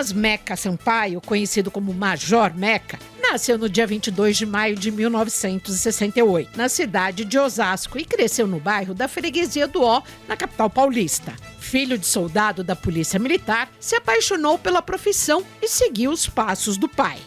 Jonas Meca Sampaio, conhecido como Major Meca, nasceu no dia 22 de maio de 1968, na cidade de Osasco, e cresceu no bairro da Freguesia do Ó, na capital paulista. Filho de soldado da Polícia Militar, se apaixonou pela profissão e seguiu os passos do pai.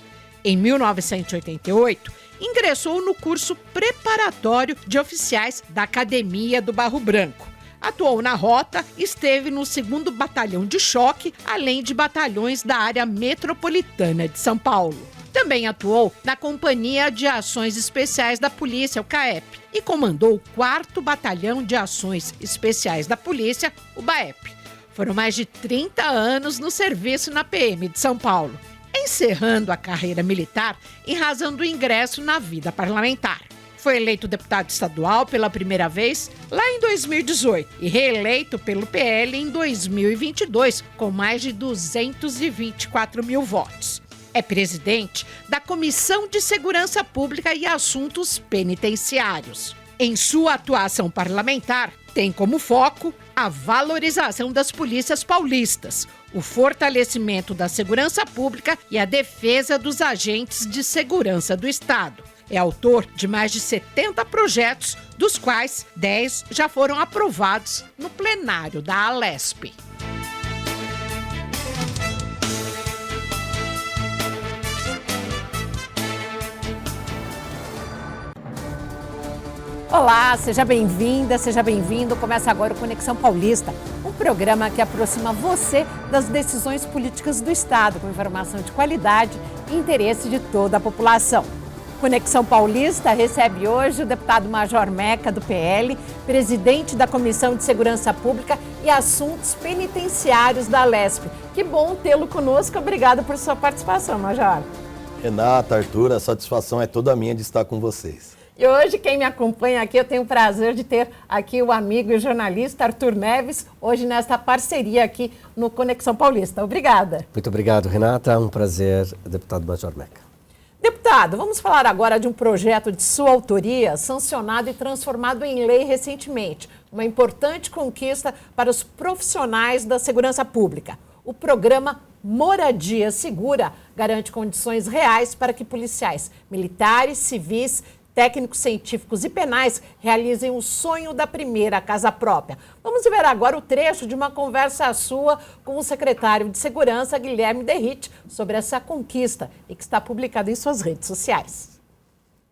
Em 1988, ingressou no curso preparatório de oficiais da Academia do Barro Branco. Atuou na rota e esteve no 2º Batalhão de Choque, além de batalhões da área metropolitana de São Paulo. Também atuou na Companhia de Ações Especiais da Polícia, o CAEP, e comandou o 4º Batalhão de Ações Especiais da Polícia, o BAEP. Foram mais de 30 anos no serviço na PM de São Paulo, encerrando a carreira militar em razão do ingresso na vida parlamentar. Foi eleito deputado estadual pela primeira vez lá em 2018 e reeleito pelo PL em 2022, com mais de 224 mil votos. É presidente da Comissão de Segurança Pública e Assuntos Penitenciários. Em sua atuação parlamentar, tem como foco a valorização das polícias paulistas, o fortalecimento da segurança pública e a defesa dos agentes de segurança do Estado. É autor de mais de 70 projetos, dos quais 10 já foram aprovados no plenário da Alesp. Olá, seja bem-vinda, seja bem-vindo. Começa agora o Conexão Paulista, um programa que aproxima você das decisões políticas do Estado, com informação de qualidade e interesse de toda a população. Conexão Paulista recebe hoje o deputado Major Meca, do PL, presidente da Comissão de Segurança Pública e Assuntos Penitenciários da Alesp. Que bom tê-lo conosco. Obrigada por sua participação, Major. Renata, Arthur, a satisfação é toda minha de estar com vocês. E hoje, quem me acompanha aqui, eu tenho o prazer de ter aqui o amigo e jornalista Arthur Neves, hoje nesta parceria aqui no Conexão Paulista. Obrigada. Muito obrigado, Renata. Um prazer, deputado Major Meca. Deputado, vamos falar agora de um projeto de sua autoria, sancionado e transformado em lei recentemente. Uma importante conquista para os profissionais da segurança pública. O programa Moradia Segura garante condições reais para que policiais militares, civis, técnicos científicos e penais realizem o sonho da primeira casa própria. Vamos ver agora o trecho de uma conversa sua com o secretário de Segurança, Guilherme Derrite, sobre essa conquista e que está publicada em suas redes sociais.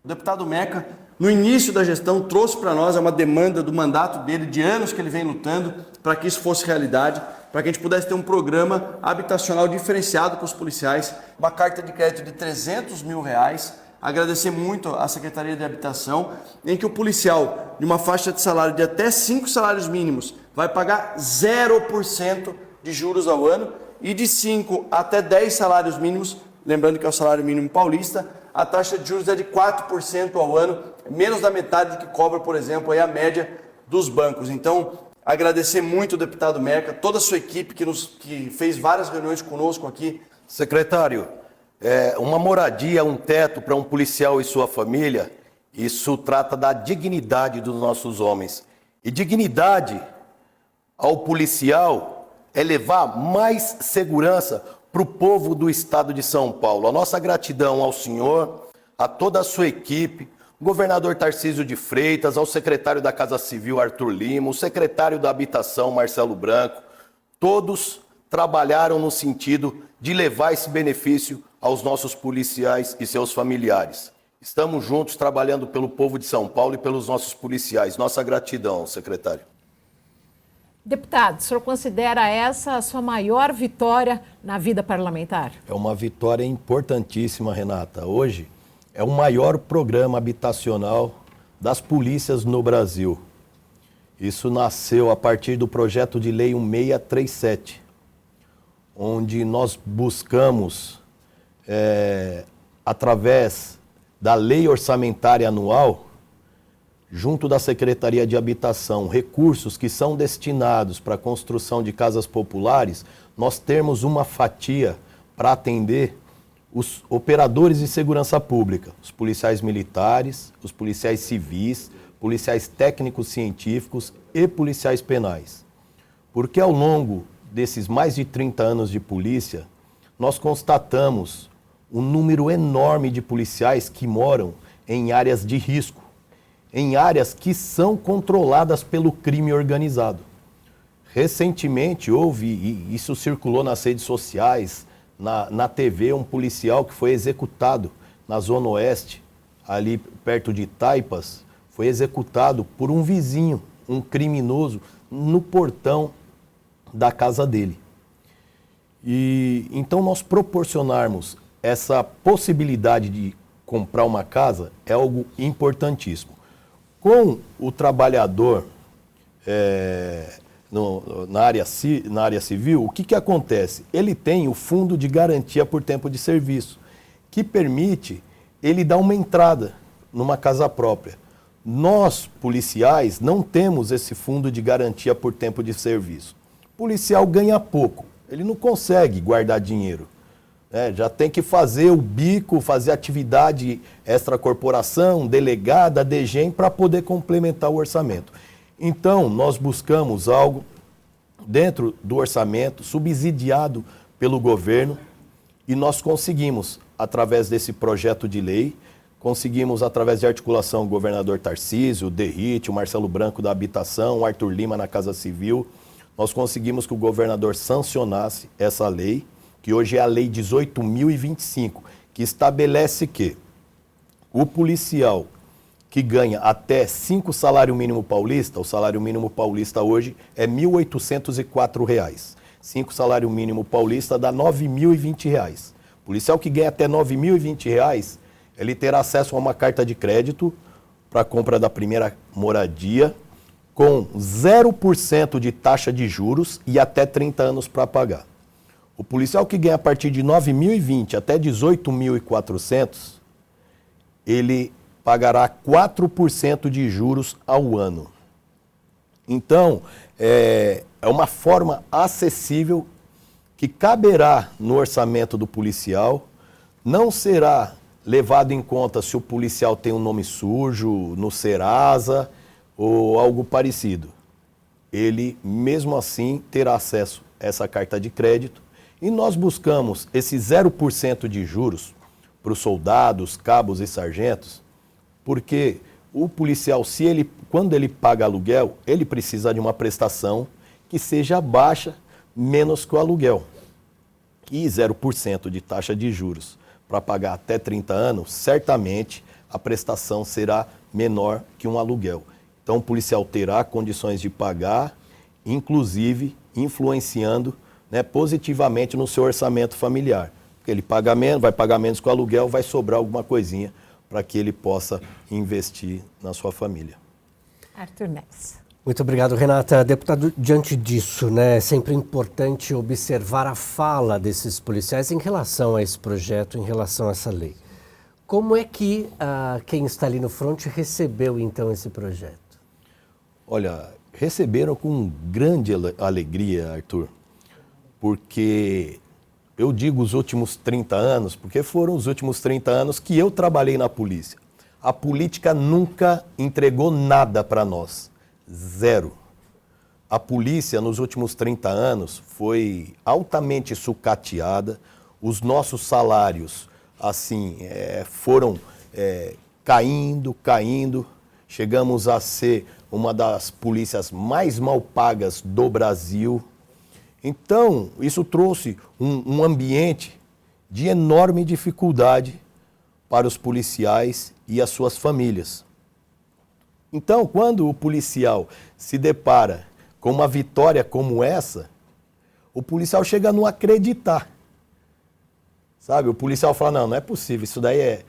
O deputado Meca, no início da gestão, trouxe para nós uma demanda do mandato dele, de anos que ele vem lutando para que isso fosse realidade, para que a gente pudesse ter um programa habitacional diferenciado para os policiais, uma carta de crédito de R$300 mil, agradecer muito à Secretaria de Habitação, em que o policial, de uma faixa de salário de até 5 salários mínimos, vai pagar 0% de juros ao ano, e de 5 até 10 salários mínimos, lembrando que é o salário mínimo paulista, a taxa de juros é de 4% ao ano, menos da metade do que cobra, por exemplo, aí a média dos bancos. Então, agradecer muito o deputado Meca, toda a sua equipe que fez várias reuniões conosco aqui. Secretário, uma moradia, um teto para um policial e sua família, isso trata da dignidade dos nossos homens. E dignidade ao policial é levar mais segurança para o povo do estado de São Paulo. A nossa gratidão ao senhor, a toda a sua equipe, o governador Tarcísio de Freitas, ao secretário da Casa Civil, Arthur Lima, o secretário da Habitação, Marcelo Branco, todos trabalharam no sentido de levar esse benefício aos nossos policiais e seus familiares. Estamos juntos trabalhando pelo povo de São Paulo e pelos nossos policiais. Nossa gratidão, secretário. Deputado, o senhor considera essa a sua maior vitória na vida parlamentar? É uma vitória importantíssima, Renata. Hoje é o maior programa habitacional das polícias no Brasil. Isso nasceu a partir do projeto de lei 1637, onde nós buscamos, através da lei orçamentária anual, junto da Secretaria de Habitação, recursos que são destinados para a construção de casas populares, nós termos uma fatia para atender os operadores de segurança pública, os policiais militares, os policiais civis, policiais técnicos científicos e policiais penais. Porque ao longo desses mais de 30 anos de polícia, nós constatamos um número enorme de policiais que moram em áreas de risco, em áreas que são controladas pelo crime organizado. Recentemente houve, e isso circulou nas redes sociais, na TV, um policial que foi executado na Zona Oeste, ali perto de Taipas, foi executado por um vizinho, um criminoso, no portão da casa dele. E então nós proporcionarmos essa possibilidade de comprar uma casa é algo importantíssimo. Com o trabalhador na área civil, o que acontece? Ele tem o fundo de garantia por tempo de serviço, que permite ele dar uma entrada numa casa própria. Nós, policiais, não temos esse fundo de garantia por tempo de serviço. O policial ganha pouco, ele não consegue guardar dinheiro. Já tem que fazer o bico, fazer atividade extracorporação, delegada, DGEM, para poder complementar o orçamento. Então, nós buscamos algo dentro do orçamento, subsidiado pelo governo, e nós conseguimos, através desse projeto de lei, conseguimos, através de articulação, o governador Tarcísio, o Derrite, o Marcelo Branco da Habitação, o Arthur Lima na Casa Civil, nós conseguimos que o governador sancionasse essa lei, que hoje é a Lei 18.025, que estabelece que o policial que ganha até 5 salário mínimo paulista, o salário mínimo paulista hoje é R$ 1.804. 5 salário mínimo paulista dá R$ 9.020. Policial que ganha até R$ 9.020, ele terá acesso a uma carta de crédito para a compra da primeira moradia, com 0% de taxa de juros e até 30 anos para pagar. O policial que ganha a partir de R$ 9.020 até R$ 18.400, ele pagará 4% de juros ao ano. Então, é uma forma acessível que caberá no orçamento do policial, não será levado em conta se o policial tem um nome sujo no Serasa ou algo parecido. Ele, mesmo assim, terá acesso a essa carta de crédito e nós buscamos esse 0% de juros para os soldados, cabos e sargentos, porque o policial, quando ele paga aluguel, ele precisa de uma prestação que seja baixa, menos que o aluguel. E 0% de taxa de juros para pagar até 30 anos, certamente a prestação será menor que um aluguel. Então o policial terá condições de pagar, inclusive influenciando, positivamente no seu orçamento familiar. Porque ele paga menos, vai pagar menos que o aluguel, vai sobrar alguma coisinha para que ele possa investir na sua família. Arthur Neves. Muito obrigado, Renata. Deputado, diante disso, é sempre importante observar a fala desses policiais em relação a esse projeto, em relação a essa lei. Como é que quem está ali no fronte recebeu, então, esse projeto? Olha, receberam com grande alegria, Arthur, porque eu digo os últimos 30 anos, porque foram os últimos 30 anos que eu trabalhei na polícia. A política nunca entregou nada para nós. Zero. A polícia, nos últimos 30 anos, foi altamente sucateada. Os nossos salários, assim, foram caindo. Chegamos a ser uma das polícias mais mal pagas do Brasil. Então, isso trouxe um ambiente de enorme dificuldade para os policiais e as suas famílias. Então, quando o policial se depara com uma vitória como essa, o policial chega a não acreditar. Sabe, o policial fala, não é possível, isso daí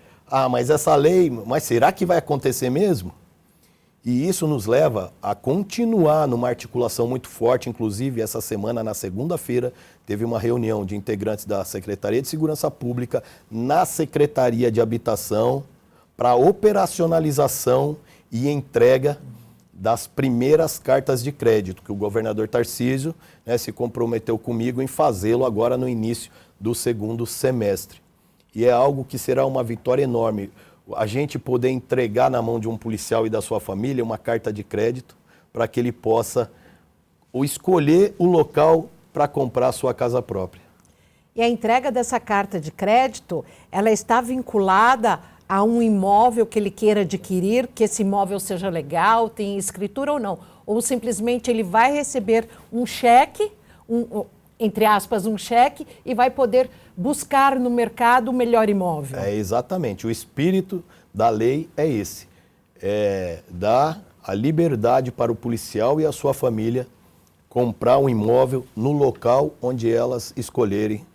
mas essa lei, mas será que vai acontecer mesmo? E isso nos leva a continuar numa articulação muito forte, inclusive essa semana, na segunda-feira, teve uma reunião de integrantes da Secretaria de Segurança Pública na Secretaria de Habitação para operacionalização e entrega das primeiras cartas de crédito, que o governador Tarcísio se comprometeu comigo em fazê-lo agora no início do segundo semestre. E é algo que será uma vitória enorme. A gente poder entregar na mão de um policial e da sua família uma carta de crédito para que ele possa escolher o local para comprar a sua casa própria. E a entrega dessa carta de crédito, ela está vinculada a um imóvel que ele queira adquirir, que esse imóvel seja legal, tem escritura ou não? Ou simplesmente ele vai receber um cheque, entre aspas, um cheque, e vai poder buscar no mercado o melhor imóvel? É exatamente. O espírito da lei é esse. É dar a liberdade para o policial e a sua família comprar um imóvel no local onde elas escolherem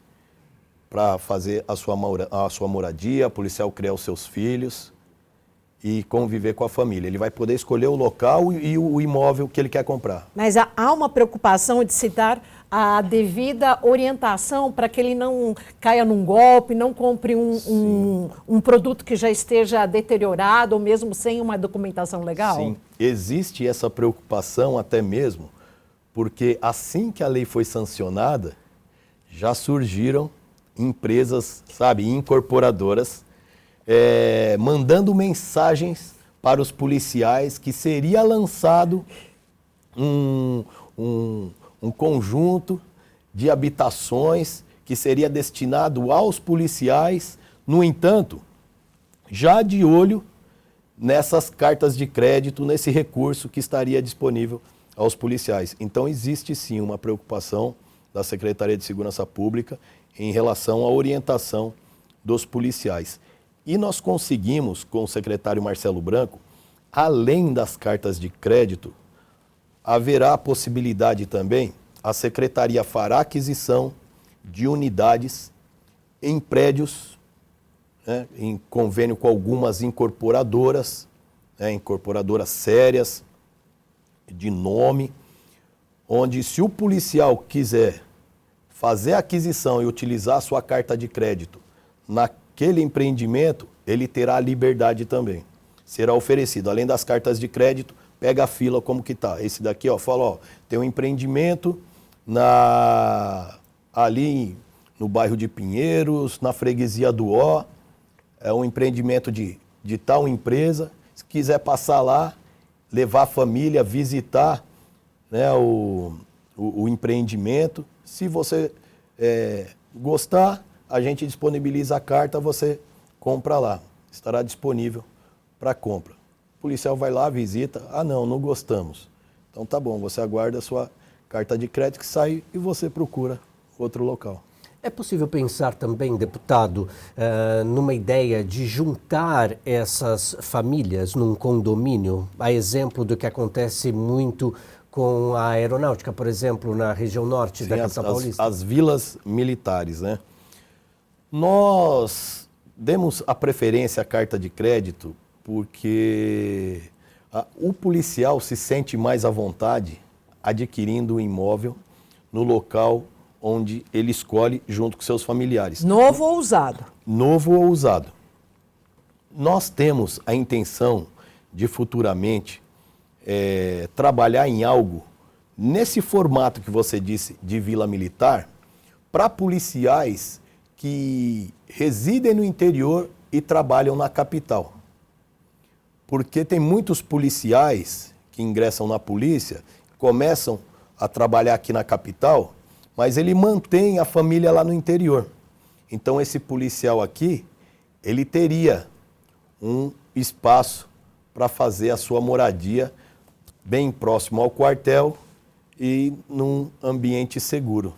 para fazer a sua moradia, o policial criar os seus filhos e conviver com a família. Ele vai poder escolher o local e o imóvel que ele quer comprar. Mas há uma preocupação de se dar a devida orientação para que ele não caia num golpe, não compre um produto que já esteja deteriorado ou mesmo sem uma documentação legal? Sim, existe essa preocupação até mesmo porque assim que a lei foi sancionada, já surgiram empresas, incorporadoras, mandando mensagens para os policiais que seria lançado um conjunto de habitações que seria destinado aos policiais. No entanto, já de olho nessas cartas de crédito, nesse recurso que estaria disponível aos policiais. Então existe sim uma preocupação da Secretaria de Segurança Pública em relação à orientação dos policiais. E nós conseguimos, com o secretário Marcelo Branco, além das cartas de crédito, haverá a possibilidade também, a Secretaria fará aquisição de unidades em prédios, em convênio com algumas incorporadoras, incorporadoras sérias, de nome, onde se o policial quiser fazer a aquisição e utilizar a sua carta de crédito naquele empreendimento, ele terá a liberdade também. Será oferecido, além das cartas de crédito, pega a fila como que tá. Esse daqui, fala, tem um empreendimento ali no bairro de Pinheiros, na freguesia do Ó, é um empreendimento de tal empresa. Se quiser passar lá, levar a família, visitar, o empreendimento. Se você gostar, a gente disponibiliza a carta, você compra lá. Estará disponível para compra. O policial vai lá, visita. Não gostamos. Então tá bom, você aguarda a sua carta de crédito que sai e você procura outro local. É possível pensar também, deputado, numa ideia de juntar essas famílias num condomínio, a exemplo do que acontece muito com a aeronáutica, por exemplo, na região norte da capital paulista? As vilas militares, né? Nós demos a preferência à carta de crédito porque o policial se sente mais à vontade adquirindo um imóvel no local onde ele escolhe junto com seus familiares. Novo ou usado? Novo ou usado. Nós temos a intenção de futuramente trabalhar em algo nesse formato que você disse de vila militar para policiais que residem no interior e trabalham na capital. Porque tem muitos policiais que ingressam na polícia, começam a trabalhar aqui na capital, mas ele mantém a família lá no interior. Então esse policial aqui, ele teria um espaço para fazer a sua moradia bem próximo ao quartel e num ambiente seguro.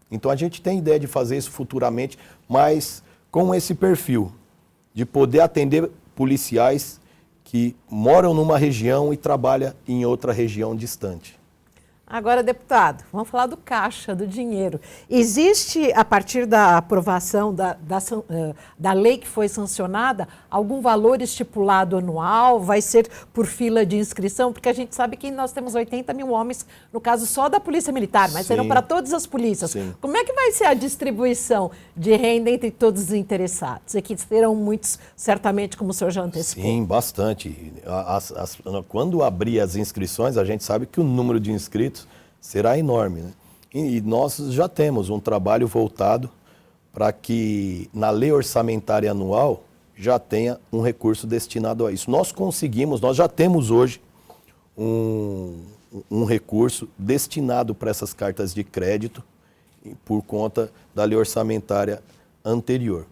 Então a gente tem ideia de fazer isso futuramente, mas com esse perfil de poder atender policiais que moram numa região e trabalham em outra região distante. Agora, deputado, vamos falar do caixa, do dinheiro. Existe, a partir da aprovação da lei que foi sancionada, algum valor estipulado anual? Vai ser por fila de inscrição? Porque a gente sabe que nós temos 80 mil homens, no caso só da Polícia Militar, mas serão para todas as polícias. Sim. Como é que vai ser a distribuição de renda entre todos os interessados? E que serão muitos, certamente, como o senhor já antecipou. Sim, bastante. Quando abrir as inscrições, a gente sabe que o número de inscritos será enorme, né? E nós já temos um trabalho voltado para que na lei orçamentária anual já tenha um recurso destinado a isso. Nós já temos hoje um recurso destinado para essas cartas de crédito por conta da lei orçamentária anterior.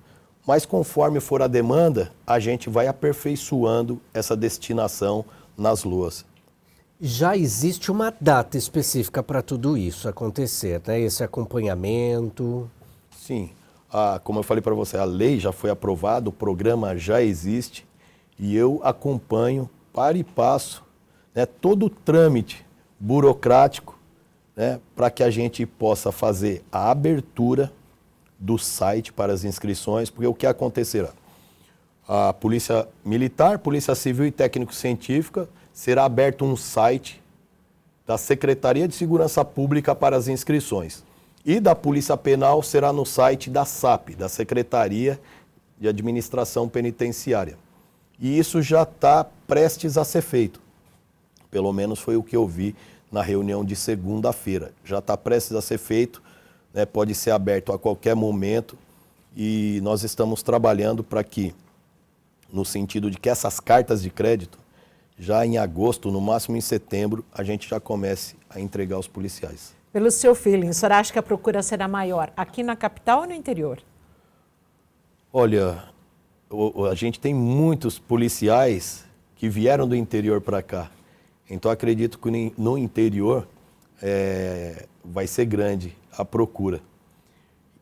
Mas conforme for a demanda, a gente vai aperfeiçoando essa destinação nas loas. Já existe uma data específica para tudo isso acontecer, né? Esse acompanhamento. Sim, como eu falei para você, a lei já foi aprovada, o programa já existe e eu acompanho para e passo, né, todo o trâmite burocrático, né, para que a gente possa fazer a abertura do site para as inscrições, porque o que acontecerá? A Polícia Militar, Polícia Civil e Técnico-Científica será aberto um site da Secretaria de Segurança Pública para as inscrições. E da Polícia Penal será no site da SAP, da Secretaria de Administração Penitenciária. E isso já está prestes a ser feito. Pelo menos foi o que eu vi na reunião de segunda-feira. Já está prestes a ser feito, né, pode ser aberto a qualquer momento e nós estamos trabalhando para que, no sentido de que essas cartas de crédito, já em agosto, no máximo em setembro, a gente já comece a entregar aos policiais. Pelo seu feeling, o senhor acha que a procura será maior aqui na capital ou no interior? Olha, a gente tem muitos policiais que vieram do interior para cá. Então acredito que no interior vai ser grande a procura.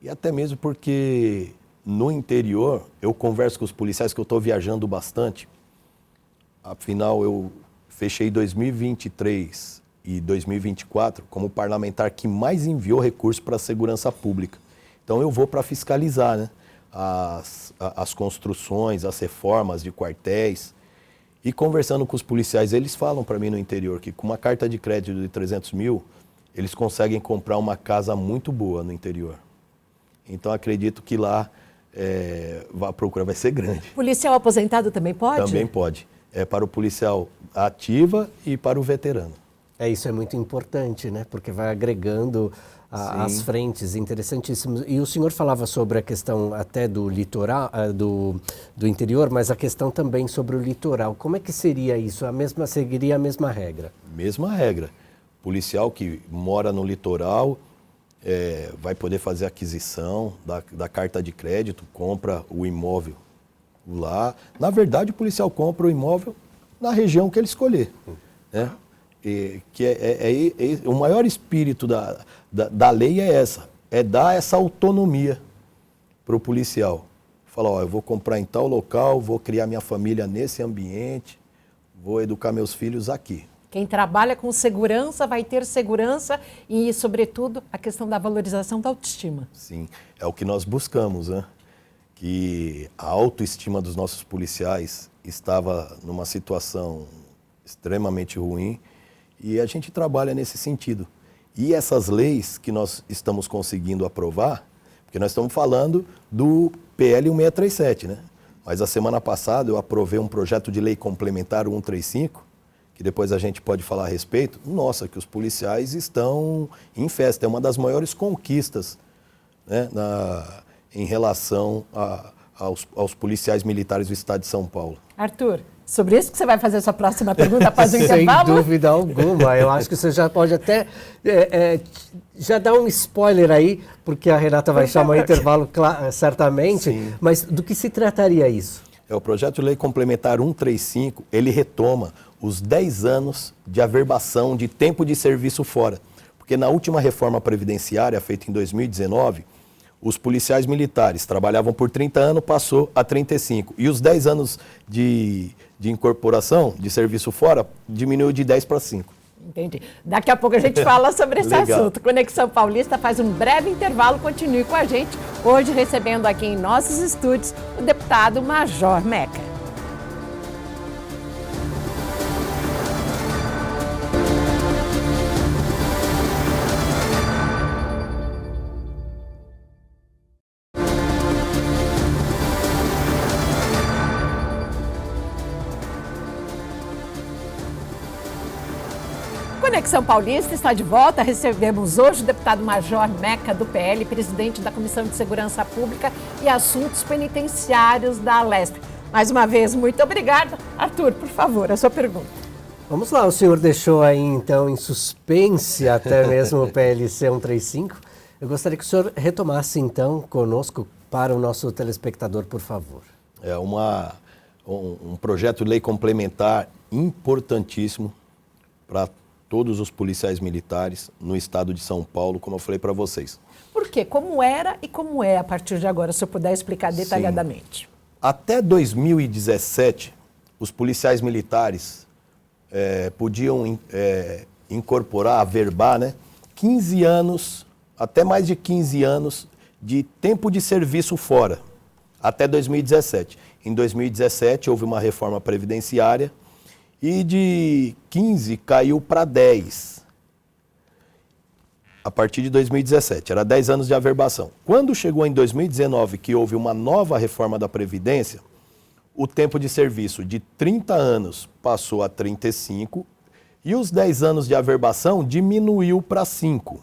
E até mesmo porque no interior eu converso com os policiais que eu estou viajando bastante. Afinal, eu fechei 2023 e 2024 como parlamentar que mais enviou recursos para a segurança pública. Então eu vou para fiscalizar, né, as construções, as reformas de quartéis. E conversando com os policiais, eles falam para mim no interior que com uma carta de crédito de 300 mil, eles conseguem comprar uma casa muito boa no interior. Então acredito que lá a procura vai ser grande. Policial aposentado também pode? Também pode. É para o policial ativa e para o veterano. Isso é muito importante, né? Porque vai agregando as frentes, interessantíssimo. E o senhor falava sobre a questão até do litoral, do interior, mas a questão também sobre o litoral. Como é que seria isso? Seguiria a mesma regra? Mesma regra. Policial que mora no litoral vai poder fazer aquisição da carta de crédito, compra o imóvel lá. Na verdade, o policial compra o imóvel na região que ele escolher, né? O maior espírito da lei é essa, dar essa autonomia para o policial. Falar, eu vou comprar em tal local, vou criar minha família nesse ambiente, vou educar meus filhos aqui. Quem trabalha com segurança vai ter segurança e, sobretudo, a questão da valorização da autoestima. Sim, é o que nós buscamos, né? Que a autoestima dos nossos policiais estava numa situação extremamente ruim e a gente trabalha nesse sentido. E essas leis que nós estamos conseguindo aprovar, porque nós estamos falando do PL 1637, né? Mas a semana passada eu aprovei um projeto de lei complementar 135, que depois a gente pode falar a respeito. Nossa, que os policiais estão em festa, é uma das maiores conquistas, né, em relação aos policiais militares do estado de São Paulo. Arthur, sobre isso que você vai fazer a sua próxima pergunta após o intervalo? Sem dúvida alguma. Eu acho que você já pode até já dar um spoiler aí, porque a Renata vai chamar o intervalo certamente. Sim. Mas do que se trataria isso? O projeto de lei complementar 135, ele retoma os 10 anos de averbação de tempo de serviço fora. Porque na última reforma previdenciária, feita em 2019, os policiais militares trabalhavam por 30 anos, passou a 35. E os 10 anos de incorporação, de serviço fora, diminuiu de 10 para 5. Entendi. Daqui a pouco a gente fala sobre esse assunto. Conexão Paulista faz um breve intervalo, continue com a gente. Hoje recebendo aqui em nossos estúdios o deputado Major Meca. Conexão Paulista está de volta. Recebemos hoje o deputado Major Meca, do PL, presidente da Comissão de Segurança Pública e Assuntos Penitenciários da Alesp. Mais uma vez, muito obrigada. Arthur, por favor, a sua pergunta. Vamos lá, o senhor deixou aí então em suspense até mesmo o PLC 135. Eu gostaria que o senhor retomasse, então, conosco para o nosso telespectador, por favor. É um projeto de lei complementar importantíssimo para todos os policiais militares no estado de São Paulo, como eu falei para vocês. Por quê? Como era e como é a partir de agora, se eu puder explicar detalhadamente. Sim. Até 2017, os policiais militares podiam incorporar, averbar, né, 15 anos, até mais de 15 anos de tempo de serviço fora, até 2017. Em 2017 houve uma reforma previdenciária e de 15 caiu para 10. A partir de 2017, era 10 anos de averbação. Quando chegou em 2019, que houve uma nova reforma da Previdência, o tempo de serviço de 30 anos passou a 35 e os 10 anos de averbação diminuiu para 5.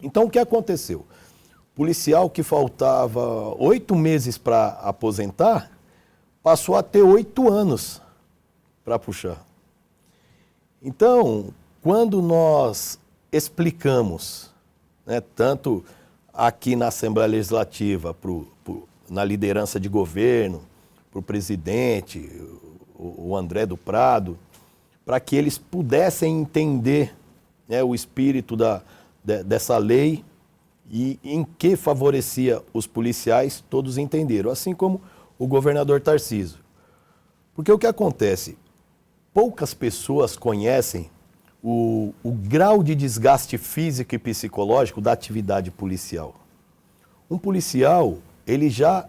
Então, o que aconteceu? Policial que faltava 8 meses para aposentar, passou a ter 8 anos para puxar. Então, quando nós explicamos, né, tanto aqui na Assembleia Legislativa, na liderança de governo, para o presidente, o André do Prado, para que eles pudessem entender, né, o espírito dessa lei e em que favorecia os policiais, todos entenderam, assim como o governador Tarcísio. Porque o que acontece? Poucas pessoas conhecem o grau de desgaste físico e psicológico da atividade policial. Um policial, ele já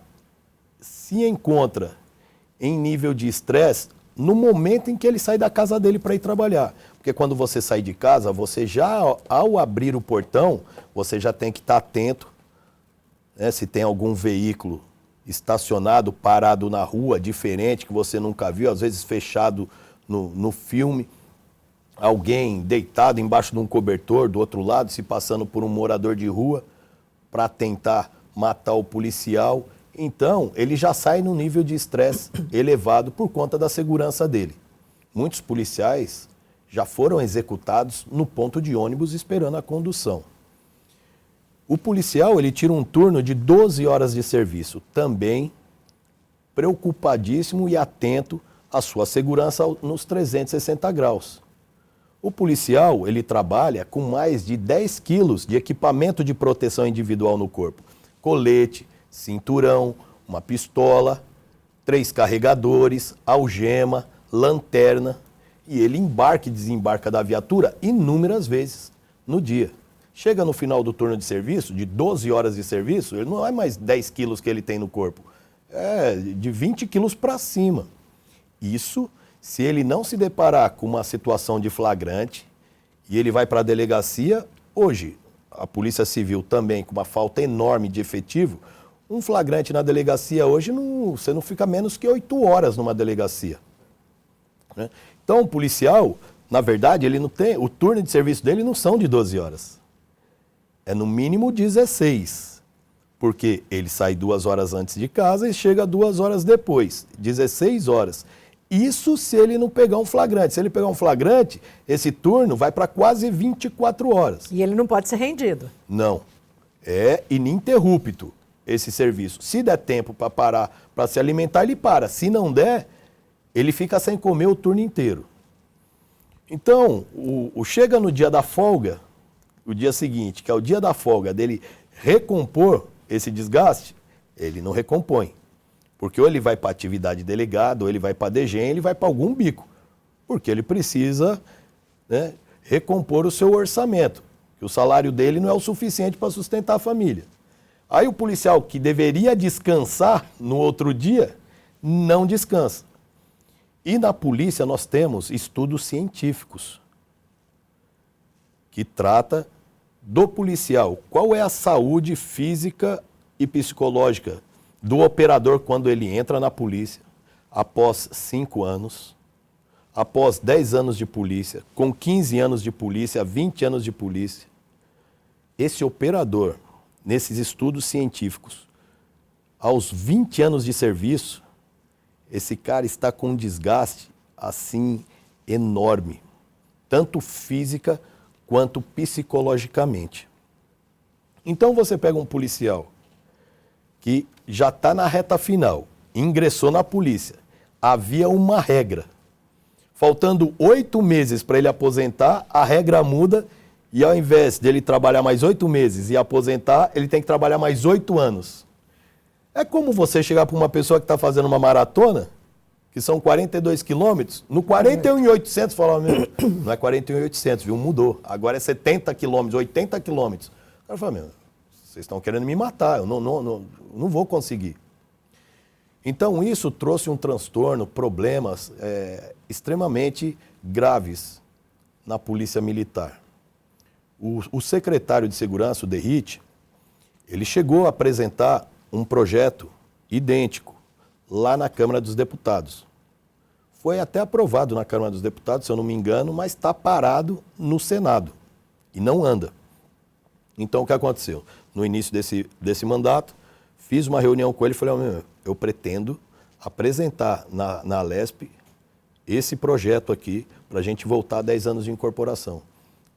se encontra em nível de estresse no momento em que ele sai da casa dele para ir trabalhar. Porque quando você sai de casa, você já, ao abrir o portão, você já tem que estar atento, né, se tem algum veículo estacionado, parado na rua, diferente, que você nunca viu, às vezes fechado no filme, alguém deitado embaixo de um cobertor, do outro lado, se passando por um morador de rua, para tentar matar o policial. Então, ele já sai num nível de estresse elevado por conta da segurança dele. Muitos policiais já foram executados no ponto de ônibus esperando a condução. O policial, ele tira um turno de 12 horas de serviço, também preocupadíssimo e atento à sua segurança nos 360 graus. O policial, ele trabalha com mais de 10 quilos de equipamento de proteção individual no corpo. Colete, cinturão, uma pistola, 3 carregadores, algema, lanterna. E ele embarca e desembarca da viatura inúmeras vezes no dia. Chega no final do turno de serviço, de 12 horas de serviço, ele não é mais 10 quilos que ele tem no corpo. É de 20 quilos para cima. Isso, se ele não se deparar com uma situação de flagrante e ele vai para a delegacia, hoje, a Polícia Civil também com uma falta enorme de efetivo, um flagrante na delegacia hoje, você não fica menos que 8 horas numa delegacia. Né? Então, o policial, na verdade, ele não tem, o turno de serviço dele não são de 12 horas. É no mínimo 16. Porque ele sai 2 horas antes de casa e chega 2 horas depois. 16 horas. Isso se ele não pegar um flagrante. Se ele pegar um flagrante, esse turno vai para quase 24 horas. E ele não pode ser rendido. Não. É ininterrupto esse serviço. Se der tempo para parar, para se alimentar, ele para. Se não der, ele fica sem comer o turno inteiro. Então, chega no dia da folga, o dia seguinte, que é o dia da folga dele recompor esse desgaste, ele não recompõe. Porque ou ele vai para atividade delegada, ou ele vai para a DGEM, ele vai para algum bico. Porque ele precisa, né, recompor o seu orçamento. Que o salário dele não é o suficiente para sustentar a família. Aí o policial que deveria descansar no outro dia, não descansa. E na polícia nós temos estudos científicos que trata do policial. Qual é a saúde física e psicológica do operador quando ele entra na polícia, após 5 anos, após 10 anos de polícia, com 15 anos de polícia, 20 anos de polícia. Esse operador, nesses estudos científicos, aos 20 anos de serviço, esse cara está com um desgaste assim enorme, tanto física quanto psicologicamente. Então você pega um policial que já está na reta final, ingressou na polícia, havia uma regra. Faltando 8 meses para ele aposentar, a regra muda e ao invés de ele trabalhar mais 8 meses e aposentar, ele tem que trabalhar mais 8 anos. É como você chegar para uma pessoa que está fazendo uma maratona, que são 42 quilômetros, no 41.800, falar, não é 41.800, viu? Mudou. Agora é 70 quilômetros, 80 quilômetros. O cara fala, vocês estão querendo me matar, eu não vou conseguir. Então isso trouxe um transtorno, problemas extremamente graves na Polícia Militar. O secretário de Segurança, o Derrite, ele chegou a apresentar um projeto idêntico lá na Câmara dos Deputados. Foi até aprovado na Câmara dos Deputados, se eu não me engano, mas está parado no Senado e não anda. Então o que aconteceu? No início desse mandato, fiz uma reunião com ele e falei, eu pretendo apresentar na Alesp esse projeto aqui para a gente voltar a 10 anos de incorporação.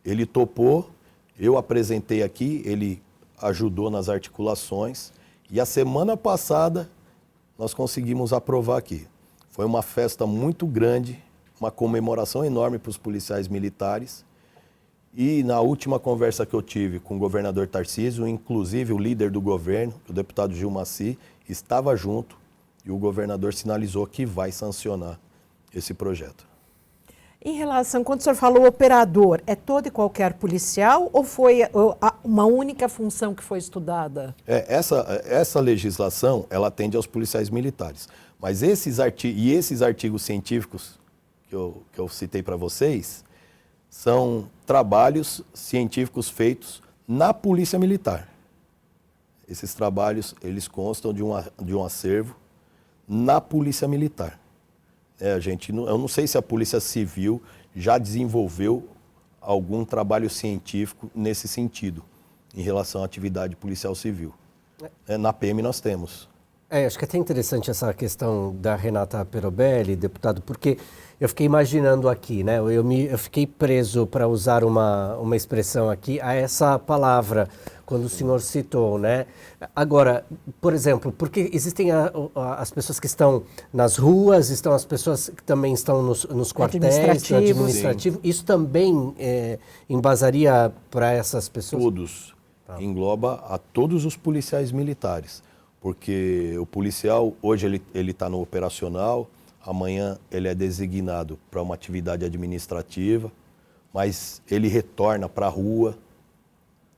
Ele topou, eu apresentei aqui, ele ajudou nas articulações e a semana passada nós conseguimos aprovar aqui. Foi uma festa muito grande, uma comemoração enorme para os policiais militares. E na última conversa que eu tive com o governador Tarcísio, inclusive o líder do governo, o deputado Gil Maci, estava junto e o governador sinalizou que vai sancionar esse projeto. Em relação, quando o senhor falou operador, é todo e qualquer policial ou foi uma única função que foi estudada? Essa legislação, ela atende aos policiais militares. Mas esses artigos científicos que eu citei para vocês, são trabalhos científicos feitos na Polícia Militar. Esses trabalhos, eles constam de um acervo na Polícia Militar. Eu não sei se a Polícia Civil já desenvolveu algum trabalho científico nesse sentido, em relação à atividade policial civil. Na PM nós temos. Acho que é até interessante essa questão da Renata Perobelli, deputado, porque eu fiquei imaginando aqui, né? Eu fiquei preso, para usar uma expressão aqui, a essa palavra, quando o senhor citou, né? Agora, por exemplo, porque existem as pessoas que estão nas ruas, estão as pessoas que também estão nos quartéis, no administrativo. Isso também embasaria para essas pessoas? Todos. Tá. Engloba a todos os policiais militares. Porque o policial, hoje ele está no operacional, amanhã ele é designado para uma atividade administrativa, mas ele retorna para a rua.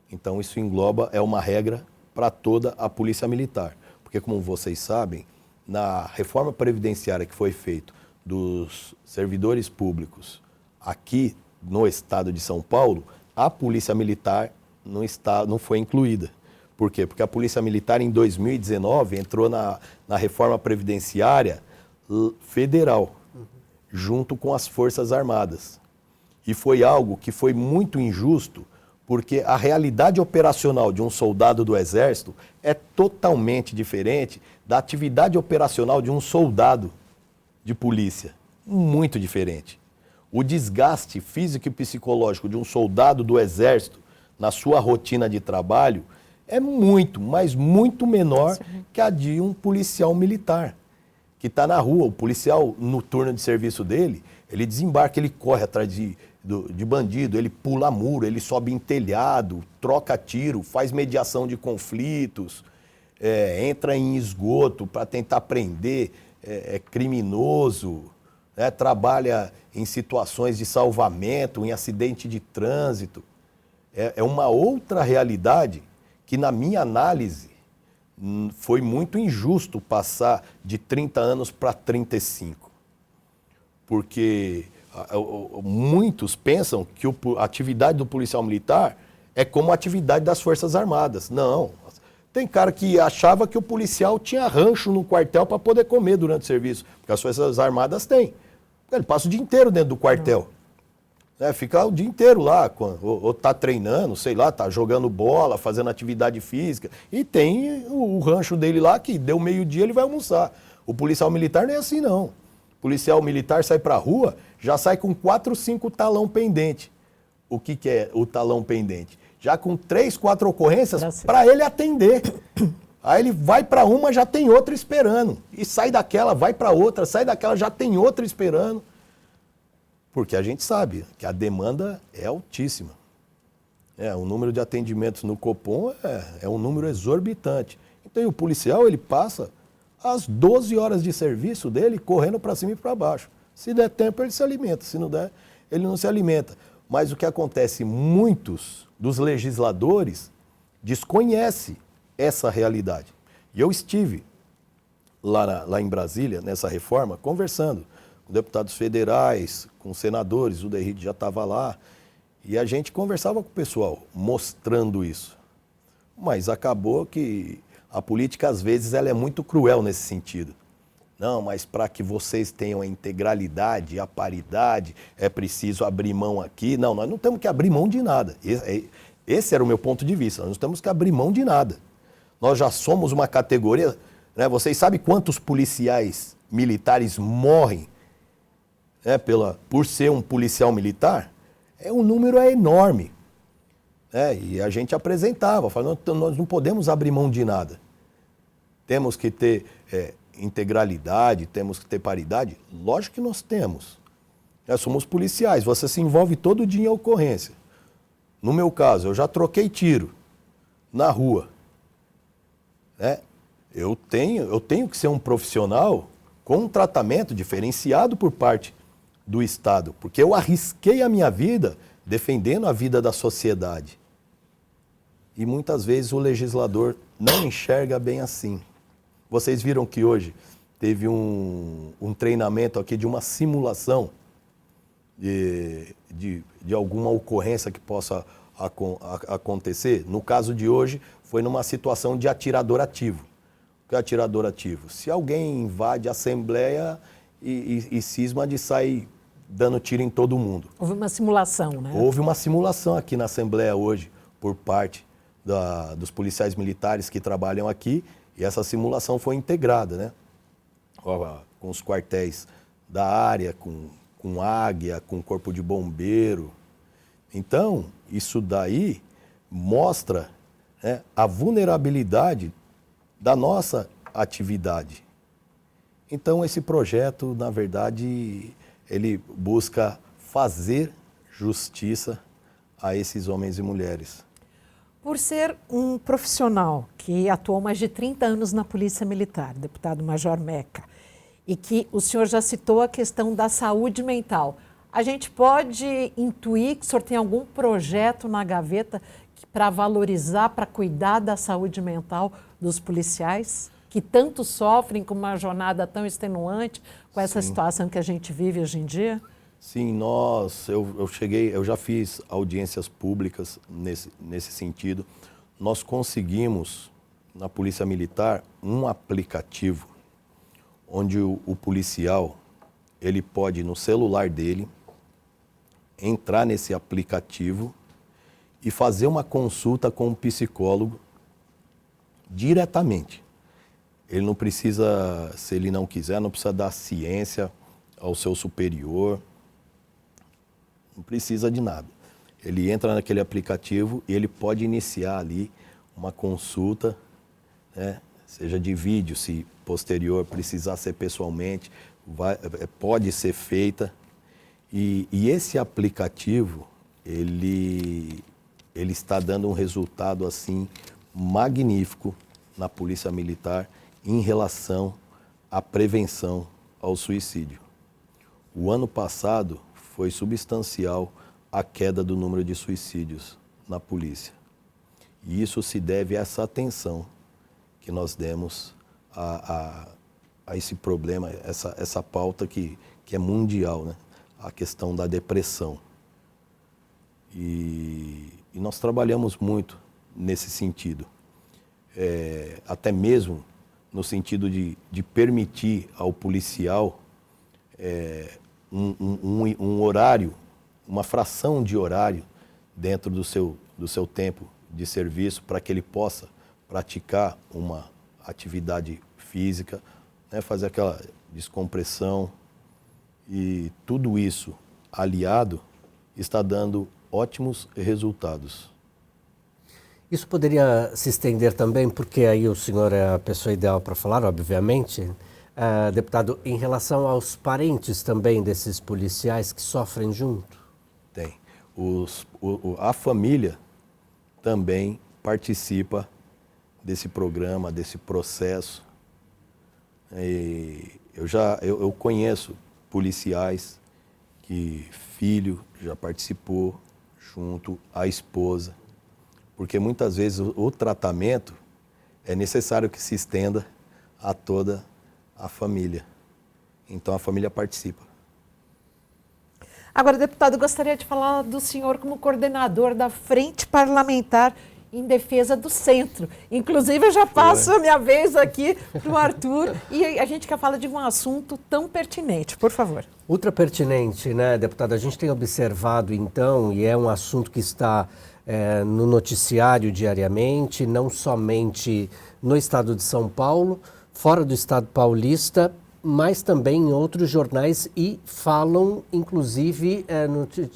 Então isso engloba, é uma regra para toda a Polícia Militar. Porque como vocês sabem, na reforma previdenciária que foi feita dos servidores públicos aqui no estado de São Paulo, a Polícia Militar não foi incluída. Por quê? Porque a Polícia Militar, em 2019, entrou na reforma previdenciária federal, junto com as Forças Armadas. E foi algo que foi muito injusto, porque a realidade operacional de um soldado do Exército é totalmente diferente da atividade operacional de um soldado de polícia. Muito diferente. O desgaste físico e psicológico de um soldado do Exército na sua rotina de trabalho é muito, mas muito menor que a de um policial militar, que está na rua. O policial, no turno de serviço dele, ele desembarca, ele corre atrás de bandido, ele pula muro, ele sobe em telhado, troca tiro, faz mediação de conflitos, entra em esgoto para tentar prender criminoso, trabalha em situações de salvamento, em acidente de trânsito. É uma outra realidade que, na minha análise, foi muito injusto passar de 30 anos para 35. Porque muitos pensam que a atividade do policial militar é como a atividade das Forças Armadas. Não. Tem cara que achava que o policial tinha rancho no quartel para poder comer durante o serviço, porque as Forças Armadas têm. Ele passa o dia inteiro dentro do quartel. Fica o dia inteiro lá, ou tá treinando, sei lá, tá jogando bola, fazendo atividade física. E tem o rancho dele lá, que deu meio-dia, ele vai almoçar. O policial militar não é assim, não. O policial militar sai pra rua, já sai com 4 ou 5 talão pendente. O que é o talão pendente? já com 3, 4 ocorrências para ele atender. Aí ele vai para uma, já tem outra esperando. E sai daquela, vai para outra, sai daquela, já tem outra esperando. Porque a gente sabe que a demanda é altíssima. O número de atendimentos no Copom é um número exorbitante. Então o policial, ele passa as 12 horas de serviço dele correndo para cima e para baixo. Se der tempo, ele se alimenta. Se não der, ele não se alimenta. Mas o que acontece, muitos dos legisladores desconhecem essa realidade. E eu estive lá em Brasília, nessa reforma, conversando com deputados federais, com senadores, o Derride já estava lá, e a gente conversava com o pessoal, mostrando isso. Mas acabou que a política, às vezes, ela é muito cruel nesse sentido. Não, mas para que vocês tenham a integralidade, a paridade, é preciso abrir mão aqui. Não, nós não temos que abrir mão de nada. Esse era o meu ponto de vista, nós não temos que abrir mão de nada. Nós já somos uma categoria, né? Vocês sabem quantos policiais militares morrem, né, por ser um policial militar? O número é enorme. E a gente apresentava, falando, nós não podemos abrir mão de nada. Temos que ter integralidade, temos que ter paridade. Lógico que nós temos. Nós somos policiais, você se envolve todo dia em ocorrência. No meu caso, eu já troquei tiro na rua. Eu tenho que ser um profissional com um tratamento diferenciado por parte do Estado, porque eu arrisquei a minha vida defendendo a vida da sociedade. E muitas vezes o legislador não enxerga bem assim. Vocês viram que hoje teve um treinamento aqui de uma simulação de alguma ocorrência que possa acontecer. No caso de hoje, foi numa situação de atirador ativo. O que é atirador ativo? Se alguém invade a Assembleia e cisma de sair dando tiro em todo mundo. Houve uma simulação, né? Houve uma simulação aqui na Assembleia hoje, por parte dos policiais militares que trabalham aqui, e essa simulação foi integrada, né? Com os quartéis da área, com Águia, com Corpo de Bombeiro. Então, isso daí mostra, né, a vulnerabilidade da nossa atividade. Então, esse projeto, na verdade, ele busca fazer justiça a esses homens e mulheres. Por ser um profissional que atuou mais de 30 anos na Polícia Militar, deputado Major Meca, e que o senhor já citou a questão da saúde mental, a gente pode intuir que o senhor tem algum projeto na gaveta para valorizar, para cuidar da saúde mental dos policiais, que tanto sofrem com uma jornada tão extenuante, com essa situação que a gente vive hoje em dia? Sim, eu já fiz audiências públicas nesse sentido. Nós conseguimos, na Polícia Militar, um aplicativo onde o policial, ele pode, no celular dele, entrar nesse aplicativo e fazer uma consulta com um psicólogo diretamente. Ele não precisa, se ele não quiser, não precisa dar ciência ao seu superior, não precisa de nada. Ele entra naquele aplicativo e ele pode iniciar ali uma consulta, né, seja de vídeo, se posterior precisar ser pessoalmente, pode ser feita. E esse aplicativo, ele está dando um resultado assim magnífico na Polícia Militar em relação à prevenção ao suicídio. O ano passado foi substancial a queda do número de suicídios na polícia. E isso se deve a essa atenção que nós demos a esse problema, essa pauta que é mundial, né? A questão da depressão. E nós trabalhamos muito nesse sentido. Até mesmo no sentido de permitir ao policial um horário, uma fração de horário dentro do seu tempo de serviço para que ele possa praticar uma atividade física, né, fazer aquela descompressão, e tudo isso aliado está dando ótimos resultados. Isso poderia se estender também, porque aí o senhor é a pessoa ideal para falar, obviamente, deputado, em relação aos parentes também desses policiais que sofrem junto? Tem. A família também participa desse programa, desse processo. E eu conheço policiais que filho já participou junto à esposa, porque muitas vezes o tratamento é necessário que se estenda a toda a família. Então a família participa. Agora, deputado, eu gostaria de falar do senhor como coordenador da Frente Parlamentar em Defesa do Centro. Inclusive, eu já passo a minha vez aqui para o Arthur e a gente quer falar de um assunto tão pertinente. Por favor. Ultra pertinente, né, deputado? A gente tem observado, então, e é um assunto que está no noticiário diariamente, não somente no estado de São Paulo, fora do estado paulista, mas também em outros jornais e falam, inclusive,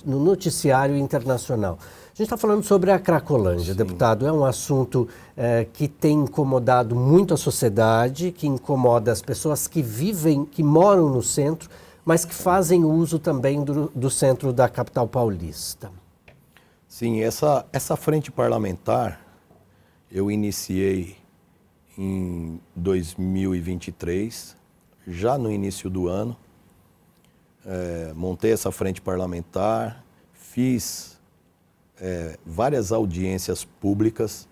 no noticiário internacional. A gente está falando sobre a Cracolândia, deputado. É um assunto que tem incomodado muito a sociedade, que incomoda as pessoas que vivem, que moram no centro, mas que fazem uso também do centro da capital paulista. Sim, essa frente parlamentar eu iniciei em 2023, já no início do ano. Montei essa frente parlamentar, fiz várias audiências públicas,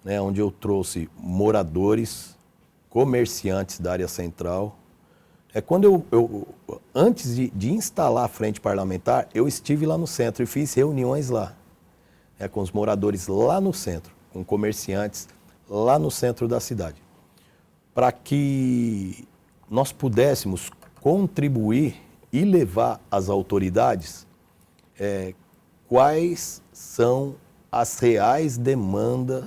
né, onde eu trouxe moradores, comerciantes da área central. Quando antes de instalar a frente parlamentar, eu estive lá no centro e fiz reuniões lá, com os moradores lá no centro, com comerciantes lá no centro da cidade, para que nós pudéssemos contribuir e levar às autoridades quais são as reais demandas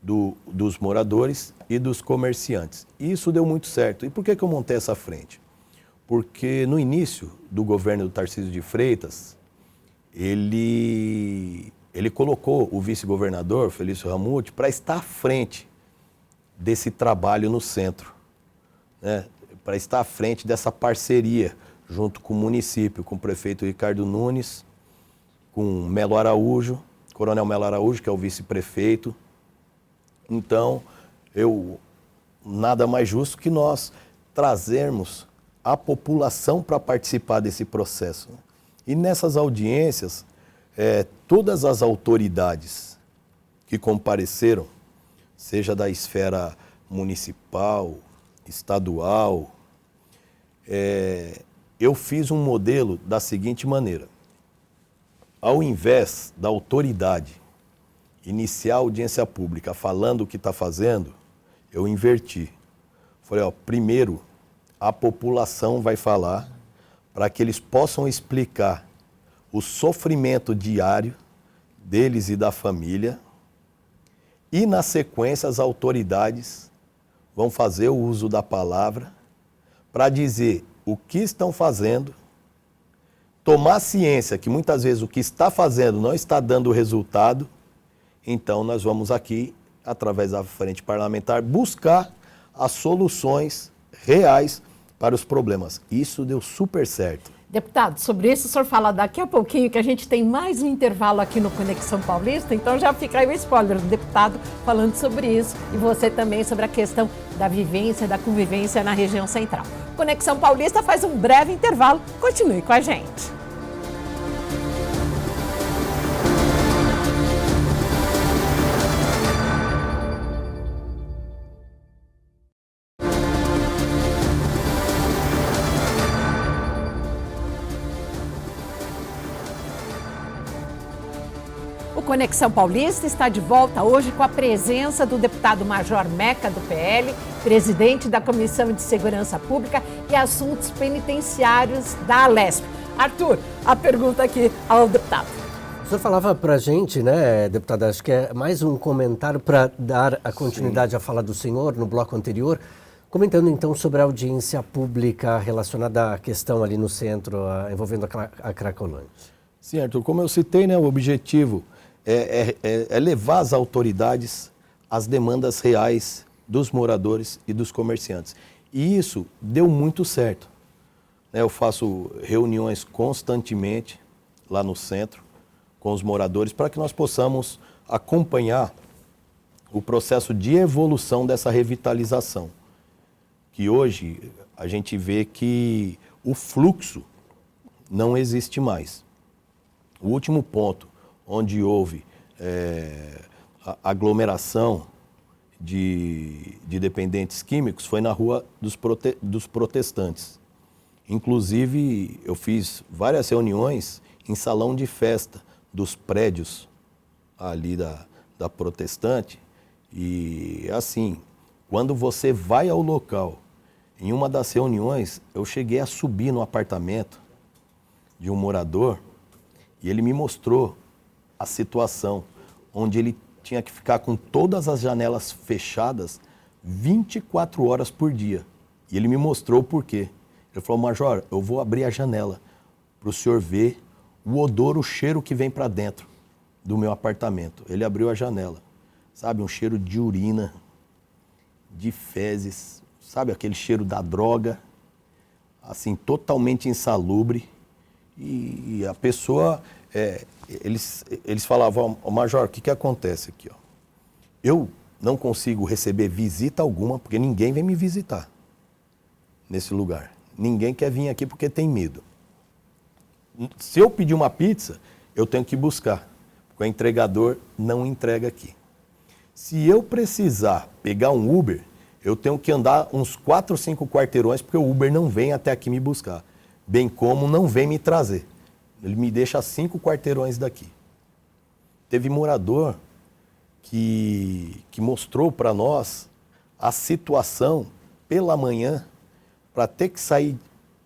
dos moradores e dos comerciantes. E isso deu muito certo. E por que eu montei essa frente? Porque no início do governo do Tarcísio de Freitas, ele colocou o vice-governador, Felício Ramute, para estar à frente desse trabalho no centro, né? Para estar à frente dessa parceria junto com o município, com o prefeito Ricardo Nunes, com Melo Araújo, Coronel Melo Araújo, que é o vice-prefeito. Então, nada mais justo que nós trazermos a população para participar desse processo. E nessas audiências, todas as autoridades que compareceram, seja da esfera municipal, estadual, eu fiz um modelo da seguinte maneira. Ao invés da autoridade iniciar a audiência pública falando o que está fazendo, eu inverti. Falei, primeiro a população vai falar para que eles possam explicar o sofrimento diário deles e da família, e na sequência as autoridades vão fazer o uso da palavra para dizer o que estão fazendo, tomar ciência que muitas vezes o que está fazendo não está dando resultado. Então nós vamos aqui, através da frente parlamentar, buscar as soluções reais para os problemas. Isso deu super certo. Deputado, sobre isso o senhor fala daqui a pouquinho, que a gente tem mais um intervalo aqui no Conexão Paulista, então já fica aí o spoiler do deputado falando sobre isso e você também sobre a questão da vivência, da convivência na região central. Conexão Paulista faz um breve intervalo, continue com a gente. O Conexão Paulista está de volta hoje com a presença do deputado Major Meca, do PL, presidente da Comissão de Segurança Pública e Assuntos Penitenciários da Alesp. Arthur, a pergunta aqui ao deputado. O senhor falava para a gente, né, deputada, acho que é mais um comentário para dar a continuidade à fala do senhor no bloco anterior, comentando então sobre a audiência pública relacionada à questão ali no centro, envolvendo a Cracolândia. Sim, Arthur, como eu citei, né, o objetivo é levar as autoridades às demandas reais dos moradores e dos comerciantes. E isso deu muito certo. Eu faço reuniões constantemente lá no centro com os moradores para que nós possamos acompanhar o processo de evolução dessa revitalização. Que hoje a gente vê que o fluxo não existe mais. O último ponto onde houve aglomeração de dependentes químicos foi na Rua dos Protestantes. Inclusive, eu fiz várias reuniões em salão de festa dos prédios ali da Protestante. E assim, quando você vai ao local, em uma das reuniões, eu cheguei a subir no apartamento de um morador e ele me mostrou a situação onde ele tinha que ficar com todas as janelas fechadas 24 horas por dia. E ele me mostrou o porquê. Ele falou, Major, eu vou abrir a janela para o senhor ver o odor, o cheiro que vem para dentro do meu apartamento. Ele abriu a janela, sabe, um cheiro de urina, de fezes, sabe, aquele cheiro da droga, assim, totalmente insalubre. E a pessoa, eles falavam, Major, o que acontece aqui? Ó? Eu não consigo receber visita alguma, porque ninguém vem me visitar nesse lugar. Ninguém quer vir aqui porque tem medo. Se eu pedir uma pizza, eu tenho que buscar, porque o entregador não entrega aqui. Se eu precisar pegar um Uber, eu tenho que andar uns 4 ou 5 quarteirões, porque o Uber não vem até aqui me buscar, bem como não vem me trazer. Ele me deixa a 5 quarteirões daqui. Teve morador que mostrou para nós a situação pela manhã, para ter que sair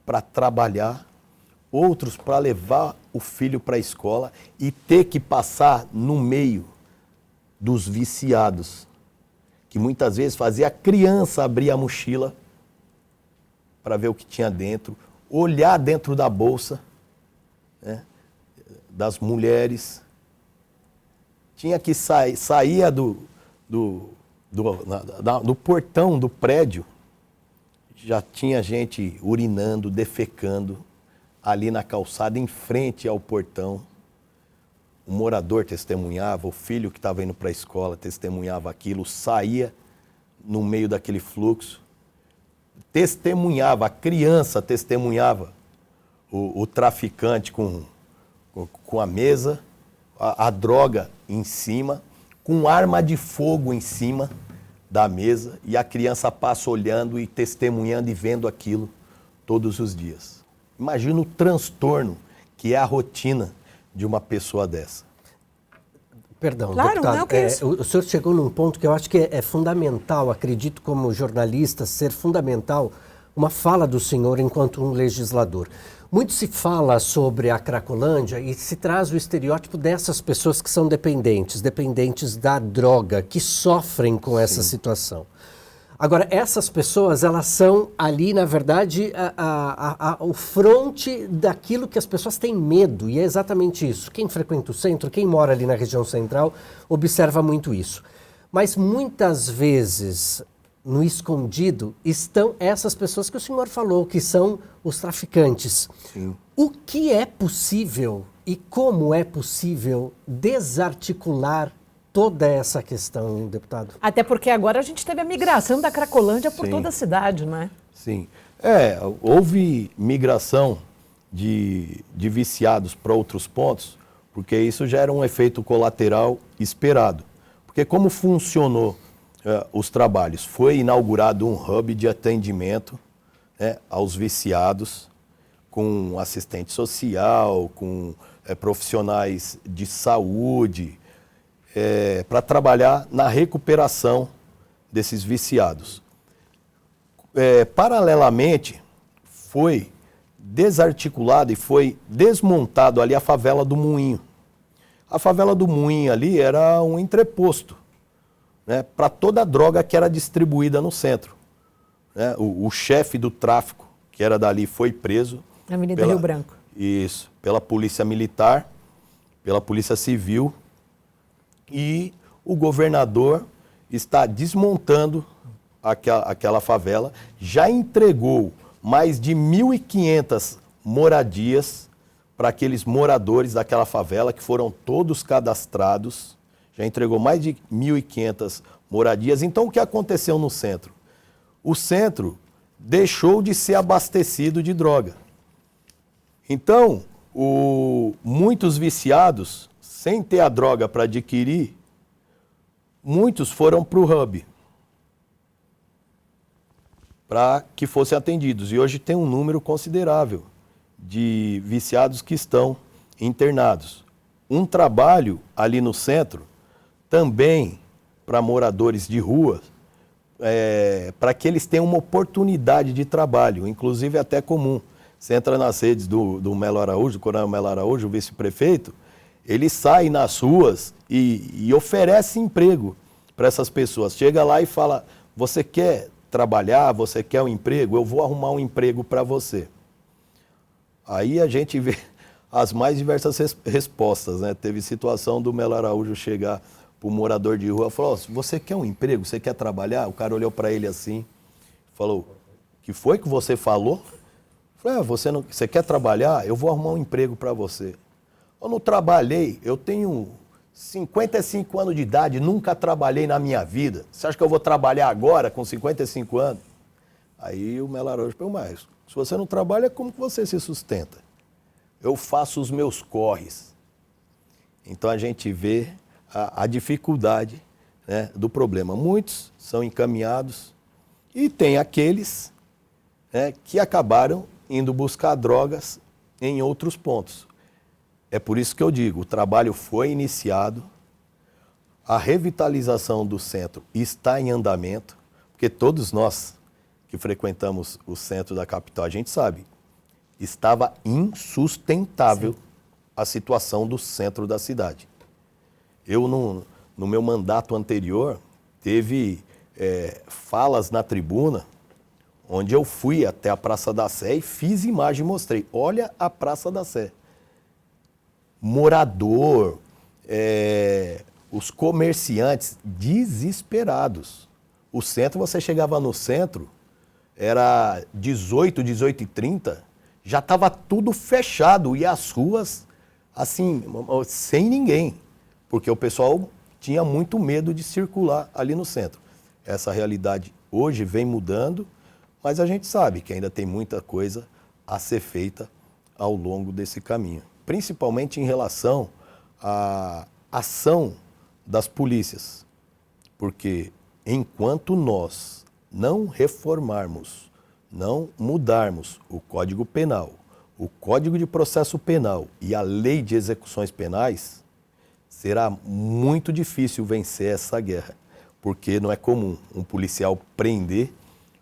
para trabalhar, outros para levar o filho para a escola e ter que passar no meio dos viciados, que muitas vezes fazia a criança abrir a mochila para ver o que tinha dentro, olhar dentro da bolsa, né, das mulheres. Tinha que saía do portão do prédio, já tinha gente urinando, defecando ali na calçada, em frente ao portão. O morador testemunhava, o filho que estava indo para a escola testemunhava aquilo, saía no meio daquele fluxo, testemunhava, a criança testemunhava o traficante com a mesa, a droga em cima, com arma de fogo em cima da mesa, e a criança passa olhando e testemunhando e vendo aquilo todos os dias. Imagina o transtorno que é a rotina de uma pessoa dessa. Perdão, claro, deputado, não, que é isso? O senhor chegou num ponto que eu acho que é fundamental, acredito como jornalista, ser fundamental uma fala do senhor enquanto um legislador. Muito se fala sobre a Cracolândia e se traz o estereótipo dessas pessoas que são dependentes da droga, que sofrem com essa situação. Agora, essas pessoas, elas são ali, na verdade, o fronte daquilo que as pessoas têm medo, e é exatamente isso. Quem frequenta o centro, quem mora ali na região central, observa muito isso. Mas muitas vezes, no escondido, estão essas pessoas que o senhor falou, que são os traficantes. Sim. O que é possível e como é possível desarticular toda essa questão, deputado? Até porque agora a gente teve a migração da Cracolândia por toda a cidade, não é? Sim. Houve migração de viciados para outros pontos, porque isso já era um efeito colateral esperado. Porque como funcionou os trabalhos? Foi inaugurado um hub de atendimento, né, aos viciados, com assistente social, com profissionais de saúde, para trabalhar na recuperação desses viciados. Paralelamente, foi desarticulado e foi desmontado ali a favela do Moinho. A favela do Moinho ali era um entreposto, né, para toda a droga que era distribuída no centro. Né? O chefe do tráfico, que era dali, foi preso. Na Avenida Rio Branco. Isso, pela Polícia Militar, pela Polícia Civil, e o governador está desmontando aquela favela, já entregou mais de 1.500 moradias para aqueles moradores daquela favela, que foram todos cadastrados, já entregou mais de 1.500 moradias. Então, o que aconteceu no centro? O centro deixou de ser abastecido de droga. Então, muitos viciados, sem ter a droga para adquirir, muitos foram para o hub, para que fossem atendidos. E hoje tem um número considerável de viciados que estão internados. Um trabalho ali no centro, também para moradores de rua, para que eles tenham uma oportunidade de trabalho, inclusive até comum. Você entra nas redes do Melo Araújo, do Coronel Melo Araújo, o vice-prefeito, ele sai nas ruas e oferece emprego para essas pessoas. Chega lá e fala, você quer trabalhar, você quer um emprego? Eu vou arrumar um emprego para você. Aí a gente vê as mais diversas respostas, né? Teve situação do Melo Araújo chegar para o morador de rua e falou, você quer um emprego? Você quer trabalhar? O cara olhou para ele assim, falou, que foi que você falou? Eu falei, você quer trabalhar? Eu vou arrumar um emprego para você. Eu não trabalhei, eu tenho 55 anos de idade, nunca trabalhei na minha vida. Você acha que eu vou trabalhar agora com 55 anos? Aí o Melo Araújo falou, mas se você não trabalha, como que você se sustenta? Eu faço os meus corres. Então a gente vê a dificuldade, né, do problema. Muitos são encaminhados e tem aqueles, né, que acabaram indo buscar drogas em outros pontos. É por isso que eu digo, o trabalho foi iniciado, a revitalização do centro está em andamento, porque todos nós que frequentamos o centro da capital, a gente sabe, estava insustentável. Sim. A situação do centro da cidade. Eu, no meu mandato anterior, teve falas na tribuna, onde eu fui até a Praça da Sé e fiz imagem e mostrei. Olha a Praça da Sé. Morador, os comerciantes desesperados. O centro, você chegava no centro, era 18h30, já estava tudo fechado e as ruas, assim, sem ninguém, porque o pessoal tinha muito medo de circular ali no centro. Essa realidade hoje vem mudando, mas a gente sabe que ainda tem muita coisa a ser feita ao longo desse caminho, principalmente em relação à ação das polícias, porque enquanto nós não reformarmos, não mudarmos o Código Penal, o Código de Processo Penal e a Lei de Execuções Penais, será muito difícil vencer essa guerra, porque não é comum um policial prender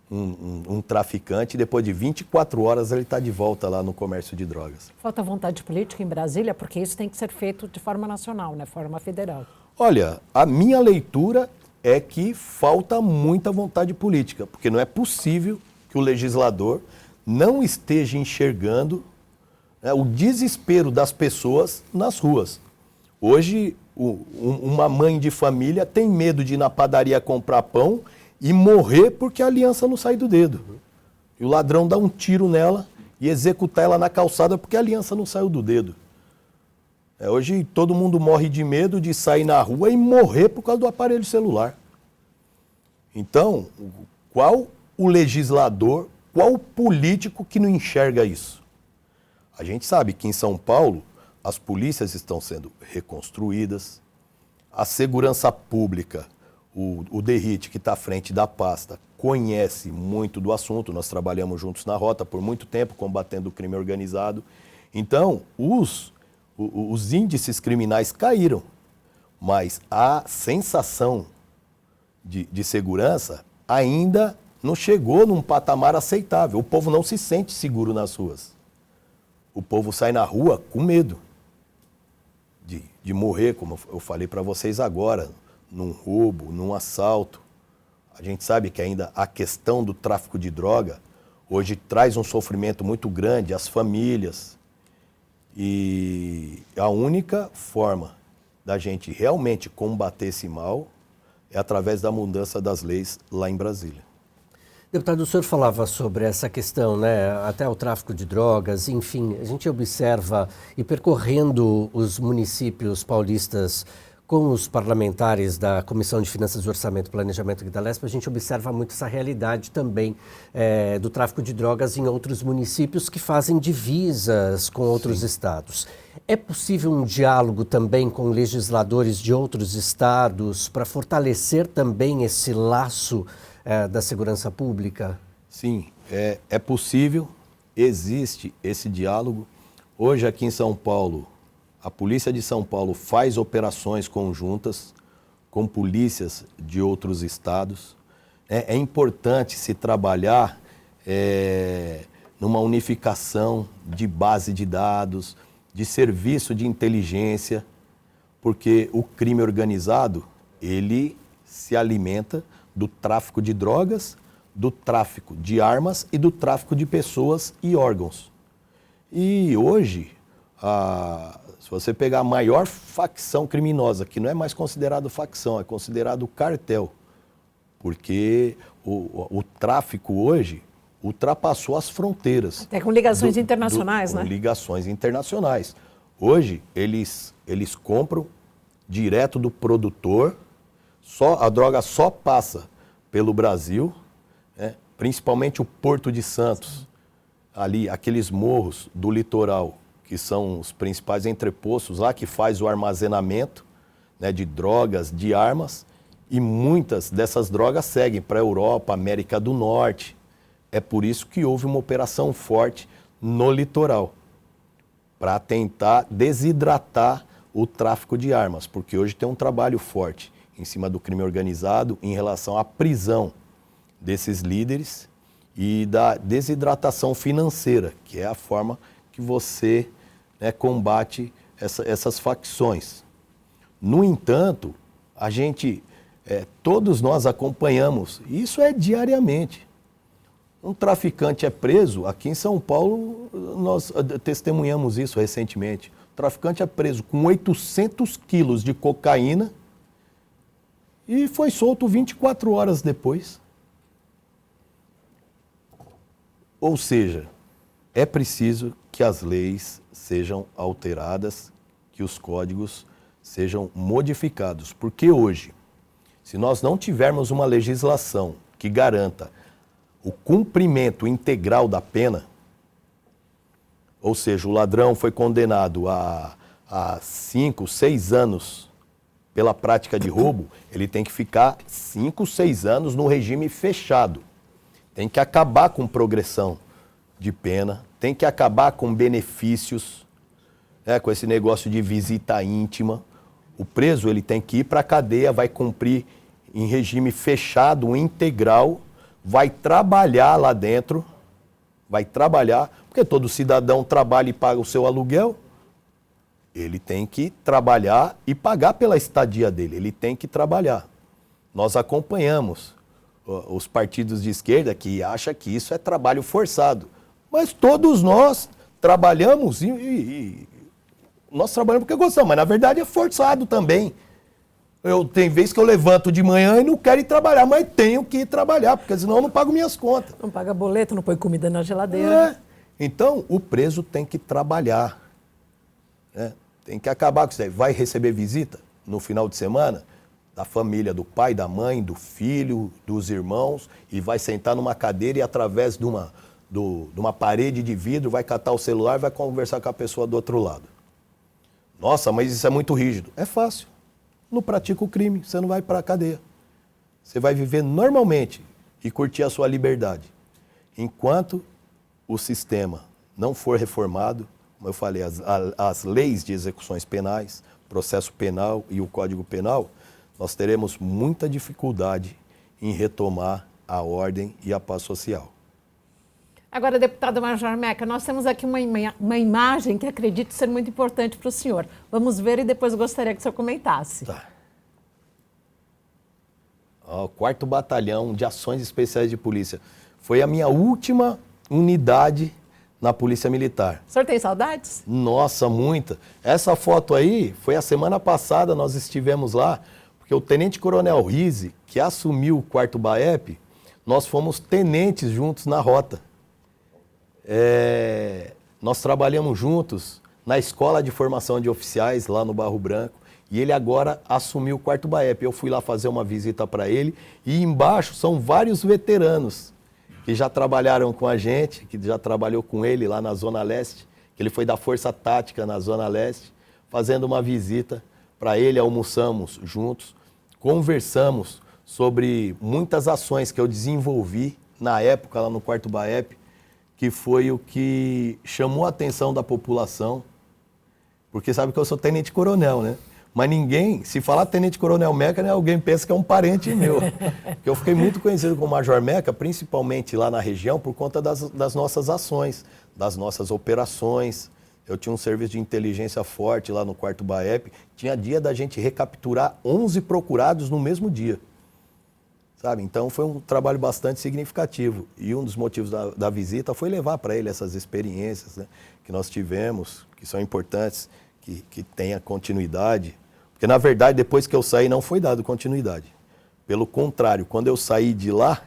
um traficante e depois de 24 horas ele está de volta lá no comércio de drogas. Falta vontade política em Brasília, porque isso tem que ser feito de forma nacional, né? Forma federal. Olha, a minha leitura é que falta muita vontade política, porque não é possível que o legislador não esteja enxergando, né, o desespero das pessoas nas ruas. Hoje, uma mãe de família tem medo de ir na padaria comprar pão e morrer porque a aliança não sai do dedo. E o ladrão dá um tiro nela e executa ela na calçada porque a aliança não saiu do dedo. Hoje todo mundo morre de medo de sair na rua e morrer por causa do aparelho celular. Então, qual o legislador, qual o político que não enxerga isso? A gente sabe que em São Paulo as polícias estão sendo reconstruídas, a segurança pública, o DERIT, que está à frente da pasta, conhece muito do assunto, nós trabalhamos juntos na rota por muito tempo, combatendo o crime organizado. Então, os índices criminais caíram, mas a sensação de segurança ainda não chegou num patamar aceitável. O povo não se sente seguro nas ruas. O povo sai na rua com medo de morrer, como eu falei para vocês agora, num roubo, num assalto. A gente sabe que ainda a questão do tráfico de droga hoje traz um sofrimento muito grande às famílias. E a única forma da gente realmente combater esse mal é através da mudança das leis lá em Brasília. Deputado, o senhor falava sobre essa questão, né? Até o tráfico de drogas, enfim, a gente observa e percorrendo os municípios paulistas com os parlamentares da Comissão de Finanças, Orçamento e Planejamento aqui da Lesp, a gente observa muito essa realidade também do tráfico de drogas em outros municípios que fazem divisas com outros estados. É possível um diálogo também com legisladores de outros estados para fortalecer também esse laço da segurança pública? Sim, é possível, existe esse diálogo. Hoje aqui em São Paulo, a Polícia de São Paulo faz operações conjuntas com polícias de outros estados. É importante se trabalhar numa unificação de base de dados, de serviço de inteligência, porque o crime organizado, ele se alimenta do tráfico de drogas, do tráfico de armas e do tráfico de pessoas e órgãos. E hoje, se você pegar a maior facção criminosa, que não é mais considerado facção, é considerado cartel, porque o tráfico hoje ultrapassou as fronteiras. Até com ligações internacionais, né? Com ligações internacionais. Hoje, eles compram direto do produtor, a droga só passa pelo Brasil, né? Principalmente o Porto de Santos, ali, aqueles morros do litoral, que são os principais entrepostos lá, que faz o armazenamento, né, de drogas, de armas, e muitas dessas drogas seguem para a Europa, América do Norte. É por isso que houve uma operação forte no litoral, para tentar desidratar o tráfico de armas, porque hoje tem um trabalho forte em cima do crime organizado em relação à prisão desses líderes e da desidratação financeira, que é a forma que você, né, combate essas facções. No entanto, todos nós acompanhamos, isso é diariamente. Um traficante é preso, aqui em São Paulo nós testemunhamos isso recentemente. O traficante é preso com 800 quilos de cocaína e foi solto 24 horas depois. Ou seja, é preciso que as leis sejam alteradas, que os códigos sejam modificados. Porque hoje, se nós não tivermos uma legislação que garanta o cumprimento integral da pena, ou seja, o ladrão foi condenado a 5, 6 anos pela prática de roubo, ele tem que ficar 5, 6 anos no regime fechado. Tem que acabar com progressão de pena, tem que acabar com benefícios, né, com esse negócio de visita íntima. O preso ele tem que ir para a cadeia, vai cumprir em regime fechado, integral, vai trabalhar lá dentro, porque todo cidadão trabalha e paga o seu aluguel, ele tem que trabalhar e pagar pela estadia dele, ele tem que trabalhar. Nós acompanhamos os partidos de esquerda que acham que isso é trabalho forçado, mas todos nós trabalhamos e nós trabalhamos porque gostamos, mas na verdade é forçado também. Tem vezes que eu levanto de manhã e não quero ir trabalhar, mas tenho que ir trabalhar, porque senão eu não pago minhas contas. Não paga boleto, não põe comida na geladeira. Então, o preso tem que trabalhar, né? Tem que acabar com isso aí. Vai receber visita no final de semana da família, do pai, da mãe, do filho, dos irmãos, e vai sentar numa cadeira e através de uma parede de vidro vai catar o celular e vai conversar com a pessoa do outro lado. Nossa, mas isso é muito rígido. É fácil. Não pratica o crime, você não vai para a cadeia. Você vai viver normalmente e curtir a sua liberdade. Enquanto o sistema não for reformado, como eu falei, as leis de execuções penais, processo penal e o Código Penal, nós teremos muita dificuldade em retomar a ordem e a paz social. Agora, deputado Major Meca, nós temos aqui uma imagem que acredito ser muito importante para o senhor. Vamos ver e depois gostaria que o senhor comentasse. Tá. O 4º Batalhão de Ações Especiais de Polícia. Foi a minha última unidade na Polícia Militar. O senhor tem saudades? Nossa, muita. Essa foto aí foi a semana passada, nós estivemos lá, porque o Tenente Coronel Rizzi, que assumiu o 4º BAEP, nós fomos tenentes juntos na rota. Nós trabalhamos juntos na Escola de Formação de Oficiais, lá no Barro Branco, e ele agora assumiu o 4º BAEP. Eu fui lá fazer uma visita para ele, e embaixo são vários veteranos que já trabalharam com a gente, que já trabalhou com ele lá na Zona Leste, que ele foi da Força Tática na Zona Leste, fazendo uma visita para ele, almoçamos juntos, conversamos sobre muitas ações que eu desenvolvi na época lá no 4º BAEP, que foi o que chamou a atenção da população, porque sabe que eu sou tenente-coronel, né? Mas ninguém, se falar tenente-coronel Meca, né, alguém pensa que é um parente meu. Porque eu fiquei muito conhecido como Major Meca, principalmente lá na região, por conta das nossas ações, das nossas operações. Eu tinha um serviço de inteligência forte lá no 4º BAEP. Tinha dia da gente recapturar 11 procurados no mesmo dia. Sabe? Então foi um trabalho bastante significativo. E um dos motivos da visita foi levar para ele essas experiências, né, que nós tivemos, que são importantes, que tenha continuidade. Porque, na verdade, depois que eu saí, não foi dado continuidade. Pelo contrário, quando eu saí de lá,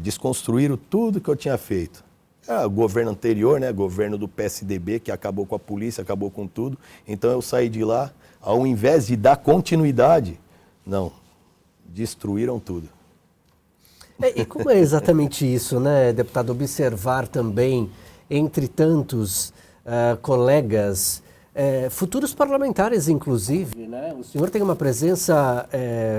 desconstruíram tudo que eu tinha feito. O governo anterior, né, governo do PSDB, que acabou com a polícia, acabou com tudo. Então, eu saí de lá, ao invés de dar continuidade, não, destruíram tudo. E como é exatamente isso, né, deputado? Observar também, entre tantos colegas, futuros parlamentares, inclusive, né? O senhor tem uma presença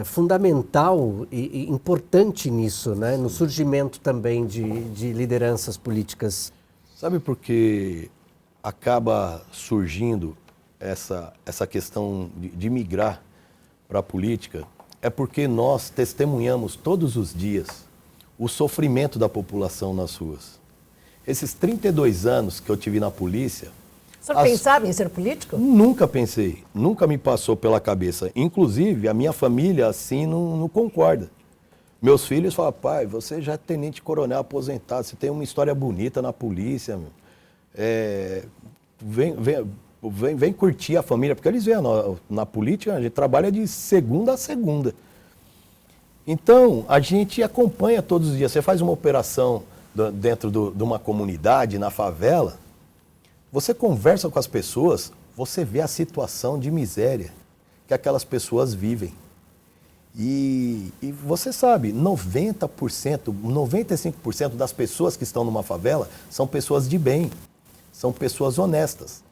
fundamental e importante nisso, né? No surgimento também de lideranças políticas. Sabe por que acaba surgindo essa questão de migrar para a política? É porque nós testemunhamos todos os dias o sofrimento da população nas ruas. Esses 32 anos que eu tive na polícia... O senhor pensava em ser político? Nunca pensei, nunca me passou pela cabeça. Inclusive, a minha família assim não concorda. Meus filhos falam, pai, você já é tenente-coronel aposentado, você tem uma história bonita na polícia, meu. Vem curtir a família, porque eles veem na política, a gente trabalha de segunda a segunda. Então, a gente acompanha todos os dias. Você faz uma operação dentro de uma comunidade, na favela, você conversa com as pessoas, você vê a situação de miséria que aquelas pessoas vivem. E você sabe, 90%, 95% das pessoas que estão numa favela são pessoas de bem, são pessoas honestas,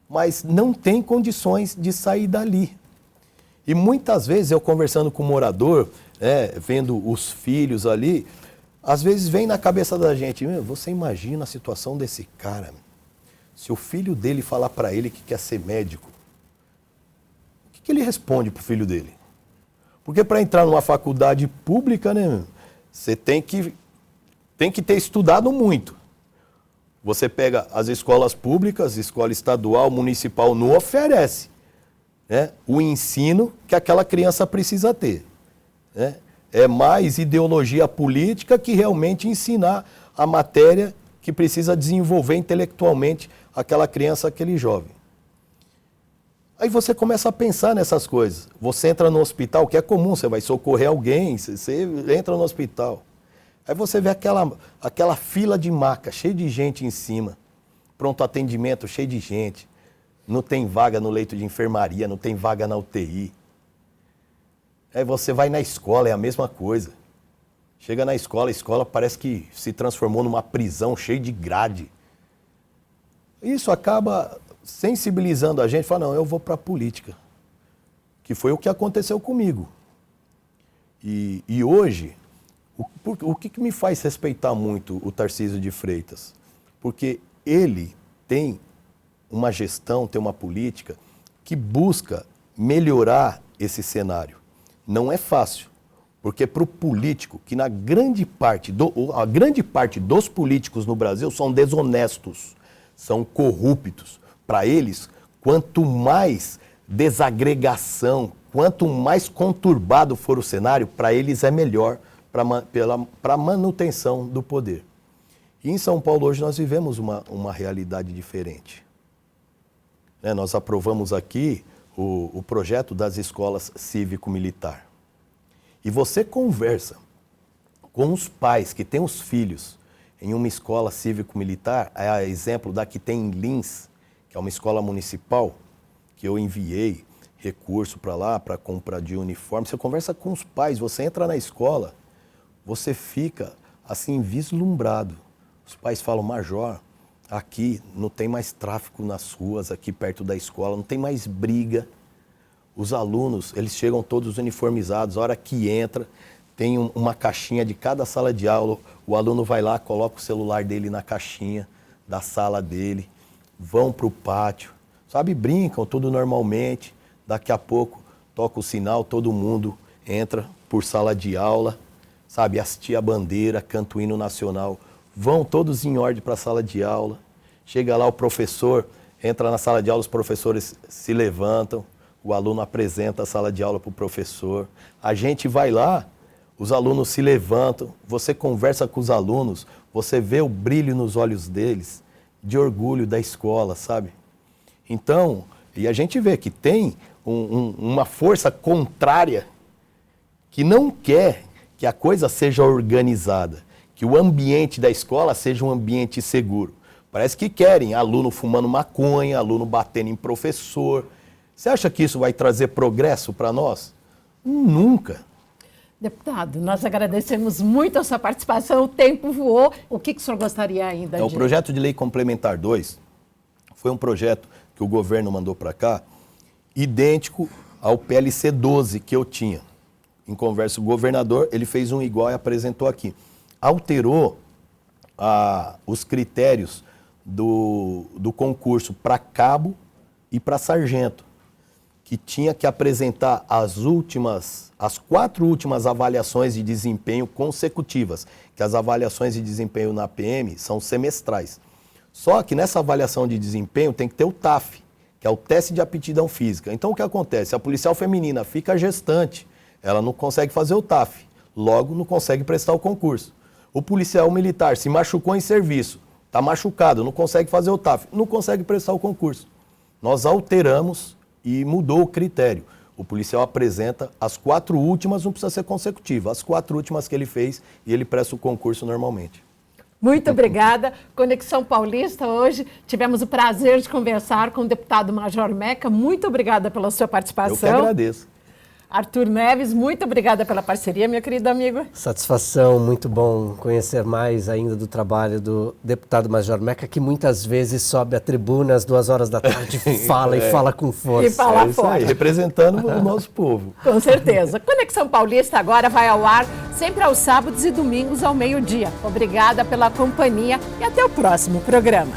mas não têm condições de sair dali. E muitas vezes eu conversando com o morador, vendo os filhos ali, às vezes vem na cabeça da gente, você imagina a situação desse cara, se o filho dele falar para ele que quer ser médico, o que ele responde para o filho dele? Porque para entrar numa faculdade pública, né, você tem que ter estudado muito. Você pega as escolas públicas, escola estadual, municipal, não oferece, né, o ensino que aquela criança precisa ter. Né? É mais ideologia política que realmente ensinar a matéria que precisa desenvolver intelectualmente aquela criança, aquele jovem. Aí você começa a pensar nessas coisas. Você entra no hospital, que é comum, você vai socorrer alguém, você entra no hospital. Aí você vê aquela fila de maca, cheia de gente em cima. Pronto atendimento, cheio de gente. Não tem vaga no leito de enfermaria, não tem vaga na UTI. Aí você vai na escola, é a mesma coisa. Chega na escola, a escola parece que se transformou numa prisão cheia de grade. Isso acaba sensibilizando a gente, fala, não, eu vou para a política. Que foi o que aconteceu comigo. E hoje, o que me faz respeitar muito o Tarcísio de Freitas? Porque ele tem uma gestão, tem uma política que busca melhorar esse cenário. Não é fácil, porque para o político, que a grande parte dos políticos no Brasil são desonestos, são corruptos. Para eles, quanto mais desagregação, quanto mais conturbado for o cenário, para eles é melhor para a manutenção do poder. E em São Paulo hoje nós vivemos uma realidade diferente. Né? Nós aprovamos aqui o projeto das escolas cívico-militar. E você conversa com os pais que têm os filhos em uma escola cívico-militar, a exemplo da que tem em Lins, que é uma escola municipal, que eu enviei recurso para lá, para compra de uniforme. Você conversa com os pais, você entra na escola, você fica assim vislumbrado. Os pais falam, Major, aqui não tem mais tráfico nas ruas, aqui perto da escola, não tem mais briga. Os alunos, eles chegam todos uniformizados, a hora que entra, tem uma caixinha de cada sala de aula, o aluno vai lá, coloca o celular dele na caixinha da sala dele, vão para o pátio, sabe, brincam tudo normalmente, daqui a pouco toca o sinal, todo mundo entra por sala de aula, sabe, assistir a bandeira, canta o hino nacional, vão todos em ordem para a sala de aula, chega lá o professor, entra na sala de aula, os professores se levantam, o aluno apresenta a sala de aula para o professor, a gente vai lá, os alunos se levantam, você conversa com os alunos, você vê o brilho nos olhos deles, de orgulho da escola, sabe? Então, e a gente vê que tem uma força contrária que não quer que a coisa seja organizada, que o ambiente da escola seja um ambiente seguro. Parece que querem aluno fumando maconha, aluno batendo em professor. Você acha que isso vai trazer progresso para nós? Nunca. Deputado, nós agradecemos muito a sua participação, o tempo voou. O que o senhor gostaria ainda de... O projeto de lei complementar 2 foi um projeto que o governo mandou para cá, idêntico ao PLC 12 que eu tinha. Em conversa, o governador, ele fez um igual e apresentou aqui. Alterou os critérios do concurso para cabo e para sargento, que tinha que apresentar as 4 últimas avaliações de desempenho consecutivas, que as avaliações de desempenho na PM são semestrais. Só que nessa avaliação de desempenho tem que ter o TAF, que é o teste de aptidão física. Então o que acontece? A policial feminina fica gestante, ela não consegue fazer o TAF, logo não consegue prestar o concurso. O policial militar se machucou em serviço, está machucado, não consegue fazer o TAF, não consegue prestar o concurso. Nós alteramos e mudou o critério. O policial apresenta as 4 últimas, não precisa ser consecutiva, as 4 últimas que ele fez e ele presta o concurso normalmente. Muito obrigada. Conexão Paulista, hoje tivemos o prazer de conversar com o deputado Major Meca. Muito obrigada pela sua participação. Eu que agradeço. Arthur Neves, muito obrigada pela parceria, meu querido amigo. Satisfação, muito bom conhecer mais ainda do trabalho do deputado Major Meca, que muitas vezes sobe a tribuna às 2 horas da tarde e fala, e fala com força. E fala isso aí, representando o nosso povo. Com certeza. Conexão Paulista agora vai ao ar sempre aos sábados e domingos ao meio-dia. Obrigada pela companhia e até o próximo programa.